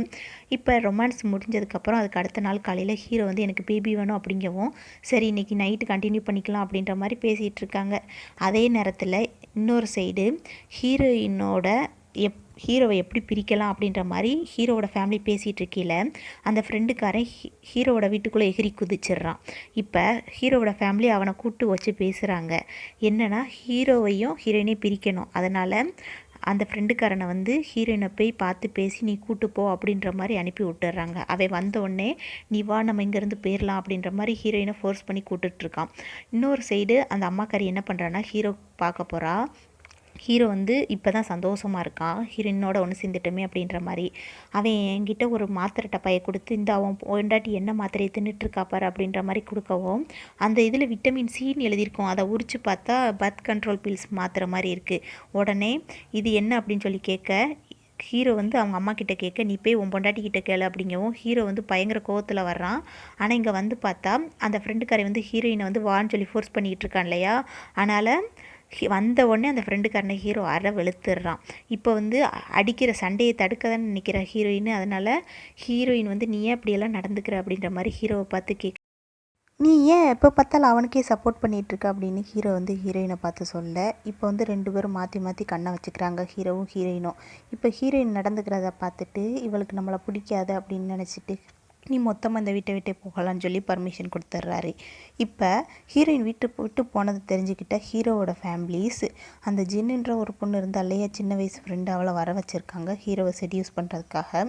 இப்போ ரொமான்ஸ் முடிஞ்சதுக்கப்புறம் அதுக்கு அடுத்த நாள் காலையில் ஹீரோ வந்து எனக்கு பேபி வேணும் அப்படிங்கவும், சரி இன்றைக்கி நைட்டு கண்டினியூ பண்ணிக்கலாம் அப்படின்ற மாதிரி பேசிகிட்டு இருக்காங்க. அதே நேரத்தில் இன்னொரு சைடு ஹீரோயினோட ஹீரோவை எப்படி பிரிக்கலாம் அப்படின்ற மாதிரி ஹீரோவோட ஃபேமிலி பேசிகிட்டு இருக்கையில் அந்த ஃப்ரெண்டுக்காரன் ஹீரோவோட வீட்டுக்குள்ளே எகிரி குதிச்சிட்றான். இப்போ ஹீரோவோட ஃபேமிலி அவனை கூப்பிட்டு வச்சு பேசுகிறாங்க. என்னென்னா ஹீரோவையும் ஹீரோயினையும் பிரிக்கணும், அதனால் அந்த ஃப்ரெண்டுக்காரனை வந்து ஹீரோயினை போய் பார்த்து பேசி நீ கூட்டு போ அப்படின்ற மாதிரி அனுப்பி விட்டுறாங்க. அவன் வந்தோடனே நீ வா நம்ம இங்கேருந்து போயிடலாம் அப்படின்ற மாதிரி ஹீரோயினை ஃபோர்ஸ் பண்ணி கூப்பிட்டுட்ருக்கான். இன்னொரு சைடு அந்த அம்மாக்காரி என்ன பண்ணுறான்னா, ஹீரோ பார்க்க போகிறா. ஹீரோ வந்து இப்போ தான் சந்தோஷமாக இருக்கான், ஹீரோயினோட ஒன்று சேர்ந்துட்டோமே அப்படின்ற மாதிரி. அவன் என்கிட்ட ஒரு மாத்திரை டப்பாயை கொடுத்து, இந்த அவன் பொண்டாட்டி என்ன மாத்திரையை தின்னுட்டுருக்காப்பார் அப்படின்ற மாதிரி கொடுக்கவும், அந்த இதில் விட்டமின் சின்னு எழுதியிருக்கோம், அதை உரித்து பார்த்தா பர்த் கண்ட்ரோல் பில்ஸ் மாத்திரை மாதிரி இருக்குது. உடனே இது என்ன அப்படின்னு சொல்லி கேட்க, ஹீரோ வந்து அவங்க அம்மா கிட்டே கேட்க, நீ போய் உன் பொண்டாட்டி கிட்டே கேளு அப்படிங்கவும் ஹீரோ வந்து பயங்கர கோவத்தில் வர்றான். ஆனால் இங்கே வந்து பார்த்தா அந்த ஃப்ரெண்டுக்காரை வந்து ஹீரோயினை வந்து வான்னு சொல்லி ஃபோர்ஸ் பண்ணிகிட்டு இருக்கான் இல்லையா, அதனால் வந்த உடனே அந்த ஃப்ரெண்டுக்காரனை ஹீரோ வெளுத்துடுறான். இப்போ வந்து அடிக்கிற சண்டையை தடுக்க தான் நினைக்கிற ஹீரோயின். அதனால் ஹீரோயின் வந்து நீ ஏன் அப்படியெல்லாம் நடந்துக்கிற அப்படின்ற மாதிரி ஹீரோவை பார்த்து கேட்க, நீ ஏன் எப்போ பார்த்தாலும் அவனுக்கே சப்போர்ட் பண்ணிகிட்ருக்க அப்படின்னு ஹீரோ வந்து ஹீரோயினை பார்த்து சொல்ல, இப்போ வந்து 2 பேரும் மாற்றி மாற்றி கண்ணை வச்சுக்கிறாங்க, ஹீரோவும் ஹீரோயினும். இப்போ ஹீரோயின் நடந்துக்கிறத பார்த்துட்டு இவளுக்கு நம்மளை பிடிக்காது அப்படின்னு நினச்சிட்டு நீ மொத்தமாக இந்த வீட்டை விட்டே போகலான்னு சொல்லி பர்மிஷன் கொடுத்துட்றாரு. இப்போ ஹீரோயின் விட்டு போனதை தெரிஞ்சுக்கிட்ட ஹீரோவோட ஃபேமிலிஸ் அந்த ஜின்னுன்ற ஒரு பொண்ணு இருந்தால் இல்லையா, சின்ன வயசு ஃப்ரெண்டு, அவளை வர வச்சுருக்காங்க ஹீரோவை செடியூஸ் பண்ணுறதுக்காக.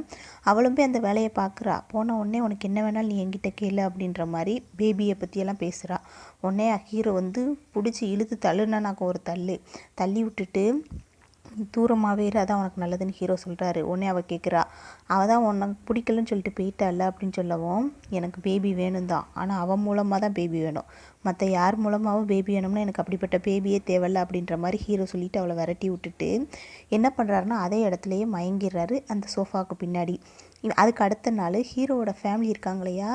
அவளும் போய் அந்த வேலையை பார்க்குறா. போன உடனே உனக்கு என்ன வேணாலும் நீ என்கிட்ட கேளு அப்படின்ற மாதிரி பேபியை பற்றியெல்லாம் பேசுகிறா. உடனே ஹீரோ வந்து பிடிச்சி இழுத்து தள்ளுனாக்கு ஒரு தள்ளி விட்டுட்டு தூரமாகவே அதான் உனக்கு நல்லதுன்னு ஹீரோ சொல்கிறாரு. உடனே அவள் கேட்குறா, அவள் தான் உனக்கு பிடிக்கலன்னு சொல்லிட்டு போயிட்டால அப்படின்னு சொல்லவும், எனக்கு பேபி வேணும் தான், ஆனால் அவன் மூலமாக தான் பேபி வேணும், மற்ற யார் மூலமாகவும் பேபி வேணும்னா எனக்கு அப்படிப்பட்ட பேபியே தேவையில்ல அப்படின்ற மாதிரி ஹீரோ சொல்லிவிட்டு அவளை விரட்டி விட்டுட்டு என்ன பண்ணுறாருன்னா அதே இடத்துலையே மயங்கிடுறாரு அந்த சோஃபாவுக்கு பின்னாடி. அதுக்கு அடுத்த நாள் ஹீரோவோட ஃபேமிலி இருக்காங்க இல்லையா,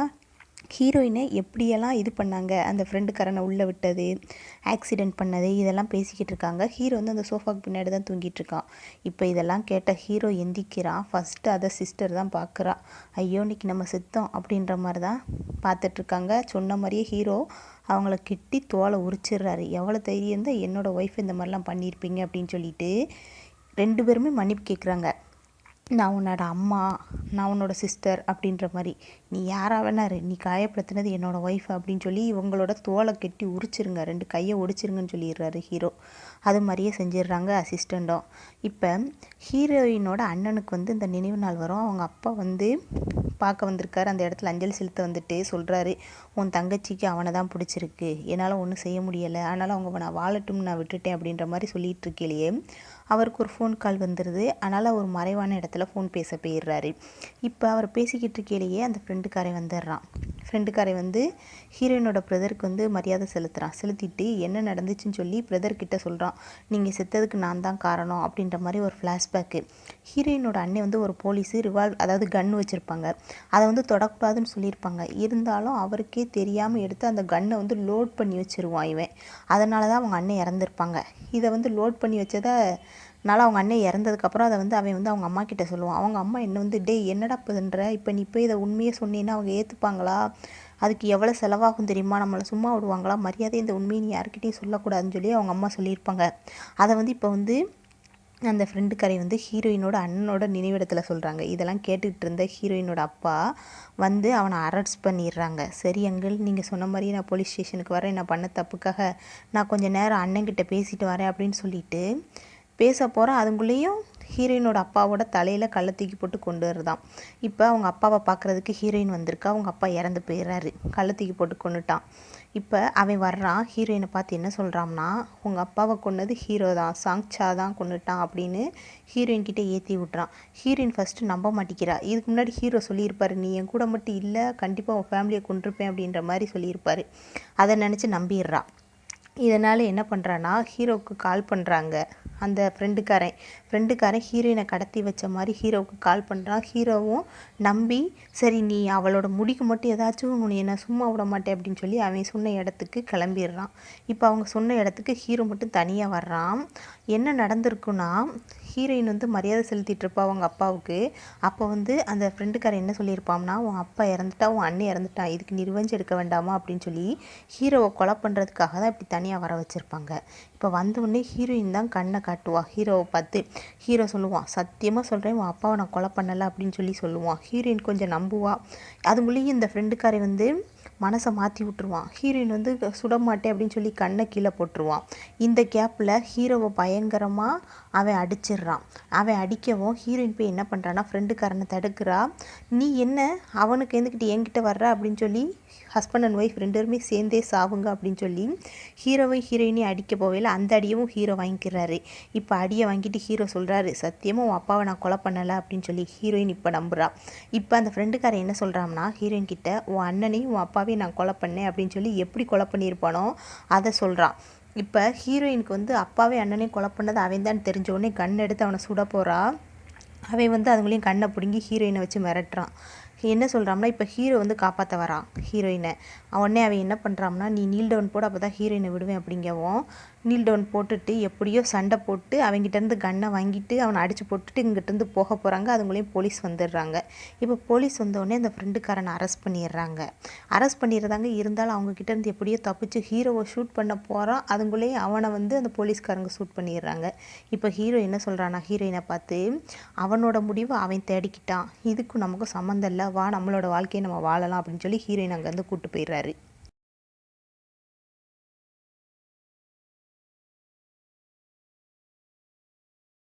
ஹீரோயினை எப்படியெல்லாம் இது பண்ணாங்க, அந்த ஃப்ரெண்டுக்காரனை உள்ளே விட்டது, ஆக்சிடெண்ட் பண்ணது, இதெல்லாம் பேசிக்கிட்டு இருக்காங்க. ஹீரோ வந்து அந்த சோஃபாவுக்கு பின்னாடி தான் தூங்கிட்டு இருக்கான். இப்போ இதெல்லாம் கேட்ட ஹீரோ எந்திக்கிறான். ஃபஸ்ட்டு அதை சிஸ்டர் தான் பார்க்குறா. ஐயோ இன்னைக்கு நம்ம செத்தோம் அப்படின்ற மாதிரி தான் பார்த்துட்ருக்காங்க. சொன்ன மாதிரியே ஹீரோ அவங்கள கெட்டி தோலை உரிச்சிடுறாரு. எவ்வளோ தைரியம் தான் என்னோடய ஒய்ஃப் இந்த மாதிரிலாம் பண்ணியிருப்பீங்க அப்படின்னு சொல்லிட்டு 2 பேருமே மன்னிப்பு கேட்குறாங்க. நான் உன்னோட அம்மா, நான் உன்னோட சிஸ்டர் அப்படின்ற மாதிரி, நீ யாரா வேணாரு, நீ காயப்படுத்தினது என்னோடய ஒய்ஃப் அப்படின்னு சொல்லி இவங்களோட தோலை கெட்டி உரிச்சிருங்க, 2 கையை ஒடிச்சிருங்கன்னு சொல்லிடுறாரு ஹீரோ. அது மாதிரியே செஞ்சிடுறாங்க அசிஸ்டண்ட்டும். இப்போ ஹீரோயினோட அண்ணனுக்கு வந்து இந்த நினைவு நாள் வரும். அவங்க அப்பா வந்து பார்க்க வந்திருக்காரு. அந்த இடத்துல அஞ்சலி செலுத்த வந்துட்டு சொல்கிறாரு, உன் தங்கச்சிக்கு அவனை தான் பிடிச்சிருக்கு, என்னால் ஒன்றும் செய்ய முடியலை, அதனால் அவங்க நான் வாழட்டும் நான் விட்டுட்டேன் அப்படின்ற மாதிரி சொல்லிகிட்டு இருக்கையிலேயே அவருக்கு ஒரு ஃபோன் கால் வந்துடுது. அதனால் அவர் மறைவான இடத்துல ஃபோன் பேச போயிடுறாரு. இப்போ அவர் பேசிக்கிட்டு இருக்கையிலேயே அந்த ஃப்ரெண்டுக்காரன் வந்துடுறான். ஃப்ரெண்டுக்காரன் வந்து ஹீரோயினோட பிரதருக்கு வந்து மரியாதை செலுத்திட்டு என்ன நடந்துச்சுன்னு சொல்லி பிரதர்கிட்ட சொல்கிறான். நீங்கள் செத்ததுக்கு நான் தான் காரணம் அப்படின்ற மாதிரி ஒரு ஃப்ளாஷ்பேக்கு. ஹீரோயினோட அண்ணன் வந்து ஒரு போலீஸு அதாவது கன்று வச்சுருப்பாங்க, அதை வந்து தொடக்கூடாதுன்னு சொல்லியிருப்பாங்க. இருந்தாலும் அவருக்கே தெரியாமல் எடுத்து அந்த கன்னை வந்து லோட் பண்ணி வச்சுருவான் இவன். அதனால தான் அவங்க அண்ணன் இறந்துருப்பாங்க. இதை வந்து லோட் பண்ணி வச்சதை அவங்க அண்ணன் இறந்ததுக்கப்புறம் அதை வந்து அவன் வந்து அவங்க அம்மா கிட்ட சொல்லுவான். அவங்க அம்மா என்ன வந்து, டே என்னடா பண்ணுற, இப்போ நீ போய் இதை உண்மையை சொன்னீங்கன்னா அவங்க ஏற்றுப்பாங்களா, அதுக்கு எவ்வளோ செலவாகும் தெரியுமா, நம்மளை சும்மா விடுவாங்களா, மரியாதை இந்த உண்மையை நீ யார்கிட்டையும் சொல்லக்கூடாதுன்னு சொல்லி அவங்க அம்மா சொல்லியிருப்பாங்க. அதை வந்து இப்போ வந்து அந்த ஃப்ரெண்டுக்காரை வந்து ஹீரோயினோட அண்ணனோட நினைவிடத்தில் சொல்கிறாங்க. இதெல்லாம் கேட்டுக்கிட்டு இருந்த ஹீரோயினோட அப்பா வந்து அவனை அரெஸ்ட் பண்ணிடுறாங்க. சரி அங்கிள், நீங்கள் சொன்ன மாதிரியே நான் போலீஸ் ஸ்டேஷனுக்கு வரேன், நான் பண்ண தப்புக்காக நான் கொஞ்சம் நேரம் அண்ணன்கிட்ட பேசிட்டு வரேன் அப்படின்னு சொல்லிட்டு பேச போகிறேன். அதுக்குள்ளேயும் ஹீரோயினோட அப்பாவோட தலையில் கல்லை தூக்கி போட்டு கொண்டு வருதான். இப்போ அவங்க அப்பாவை பார்க்குறதுக்கு ஹீரோயின் வந்திருக்கா. அவங்க அப்பா இறந்து போயிடுறாரு, கல்லை தூக்கி போட்டு கொண்டுட்டான். இப்போ அவன் வர்றான், ஹீரோயினை பார்த்து என்ன சொல்கிறான்னா, உங்கள் அப்பாவை கொன்னது ஹீரோ தான், சாங்சா தான் கொன்னுட்டான் அப்படின்னு ஹீரோயின் கிட்டே ஏற்றி விட்றான். ஹீரோயின் ஃபஸ்ட்டு நம்ப மாட்டேங்கிறா. இதுக்கு முன்னாடி ஹீரோ சொல்லியிருப்பாரு, நீ என் கூட மட்டும் இல்லை, கண்டிப்பாக உன் ஃபேமிலியை கொண்டிருப்பேன் அப்படின்ற மாதிரி சொல்லியிருப்பாரு. அதை நினச்சி நம்பிடுறா. இதனால் என்ன பண்ணுறான்னா, ஹீரோவுக்கு கால் பண்ணுறாங்க. அந்த ஃப்ரெண்டுக்காரன் ஹீரோயினை கடத்தி வச்ச மாதிரி ஹீரோவுக்கு கால் பண்ணுறான். ஹீரோவும் நம்பி, சரி நீ அவளோட முடிக்கு மட்டும் ஏதாச்சும் உன்னை என்ன சும்மா விட மாட்டேன் அப்படின்னு சொல்லி அவன் சொன்ன இடத்துக்கு கிளம்பிடுறான். இப்போ அவங்க சொன்ன இடத்துக்கு ஹீரோ மட்டும் தனியாக வர்றான். என்ன நடந்திருக்குன்னா, ஹீரோயின் வந்து மரியாதை செலுத்திட்டு இருப்பா அவங்க அப்பாவுக்கு. அப்போ வந்து அந்த ஃப்ரெண்டுக்காரன் என்ன சொல்லியிருப்பான்னா, உன் அப்பா இறந்துட்டா, உன் அண்ணன் இறந்துட்டான், இதுக்கு நீ ரிவெஞ்ச் எடுக்க வேண்டாமா அப்படின்னு சொல்லி ஹீரோவை கொலை பண்ணுறதுக்காக தான் இப்படி தனியாக வர வச்சுருப்பாங்க. இப்போ வந்தவுடனே ஹீரோயின் தான் கண்ணை காட்டுவா ஹீரோவை பார்த்து. ஹீரோ சொல்லுவான், சத்தியமாக சொல்கிறேன் உன் அப்பாவை நான் கொலை பண்ணலை அப்படின்னு சொல்லி சொல்லுவான். ஹீரோயின் கொஞ்சம் நம்புவா. அதுக்குள்ளேயும் இந்த ஃப்ரெண்டுக்காரை வந்து மனசை மாற்றி விட்ருவான். ஹீரோயின் வந்து சுட மாட்டேன் அப்படின்னு சொல்லி கண்ணை கீழே போட்டுருவான். இந்த கேப்பில் ஹீரோவை பயங்கரமாக அவன் அடிச்சிடுறான். அவன் அடிக்கவும் ஹீரோயின் போய் என்ன பண்ணுறான்னா, ஃப்ரெண்டுக்காரனை தடுக்கிறா. நீ என்ன அவனுக்கு எந்துக்கிட்டு என்கிட்ட வர்ற அப்படின்னு சொல்லி ஹஸ்பண்ட் அண்ட் ஒய்ஃப் 2 பேருமே சேர்ந்தே சாவுங்க அப்படின்னு சொல்லி ஹீரோயினையும் அடிக்க போவேல அந்த அடியவும் ஹீரோ வாங்கிக்கிறாரு. இப்போ அடியை வாங்கிட்டு ஹீரோ சொல்கிறாரு, சத்தியமாக உன் அப்பாவை நான் கொலை பண்ணலை அப்படின்னு சொல்லி ஹீரோயின் இப்போ நம்புறா. இப்போ அந்த ஃப்ரெண்டுக்காரன் என்ன சொல்கிறான்னா, ஹீரோயின் கிட்ட உன் அண்ணனையும் உன் அப்பாவையும் நான் கொலை பண்ணேன் அப்படின்னு சொல்லி எப்படி கொலை பண்ணியிருப்பானோ அதை சொல்கிறான். இப்போ ஹீரோயினுக்கு வந்து அப்பாவே அண்ணனையும் கொலை பண்ணது அவன் தான் தெரிஞ்ச உடனே கன் எடுத்து அவனை சுட போகிறா. அவன் வந்து அதுங்களையும் கண்ணை பிடுங்கி ஹீரோயினை வச்சு மிரட்டுறான். என்ன சொல்கிறான்னா, இப்போ ஹீரோ வந்து காப்பாற்ற வரான் ஹீரோயினை. உடனே அவன் என்ன பண்ணுறான்னா, நீ நீல் டவுன் போட, அப்போ தான் ஹீரோயினை விடுவேன் அப்படிங்கவும் நீல் டவுன் போட்டுட்டு எப்படியோ சண்டை போட்டு அவங்ககிட்டேருந்து கன்னை வாங்கிட்டு அவனை அடித்து போட்டுட்டு இங்கிட்டேருந்து போக போகிறாங்க. அதுங்களையும் போலீஸ் வந்துடுறாங்க. இப்போ போலீஸ் வந்தோடனே அந்த ஃப்ரெண்டுக்காரனை அரெஸ்ட் பண்ணிடுறாங்க. அரெஸ்ட் பண்ணிடுறாங்க. இருந்தாலும் அவங்கக்கிட்டேருந்து எப்படியோ தப்பிச்சு ஹீரோவை ஷூட் பண்ண போகிறான். அதுங்களையும் அவனை வந்து அந்த போலீஸ்காரங்க ஷூட் பண்ணிடுறாங்க. இப்போ ஹீரோ என்ன சொல்கிறான்னா, ஹீரோயினை பார்த்து, அவனோட முடிவை அவன் தேடிக்கிட்டான், இதுக்கும் நமக்கும் சம்மந்தம் இல்லை, வா நம்மளோட வாழ்க்கையை நம்ம வாழலாம் அப்படின்னு சொல்லி ஹீரோயின் அங்கேருந்து கூப்பிட்டு போயிடுறாரு.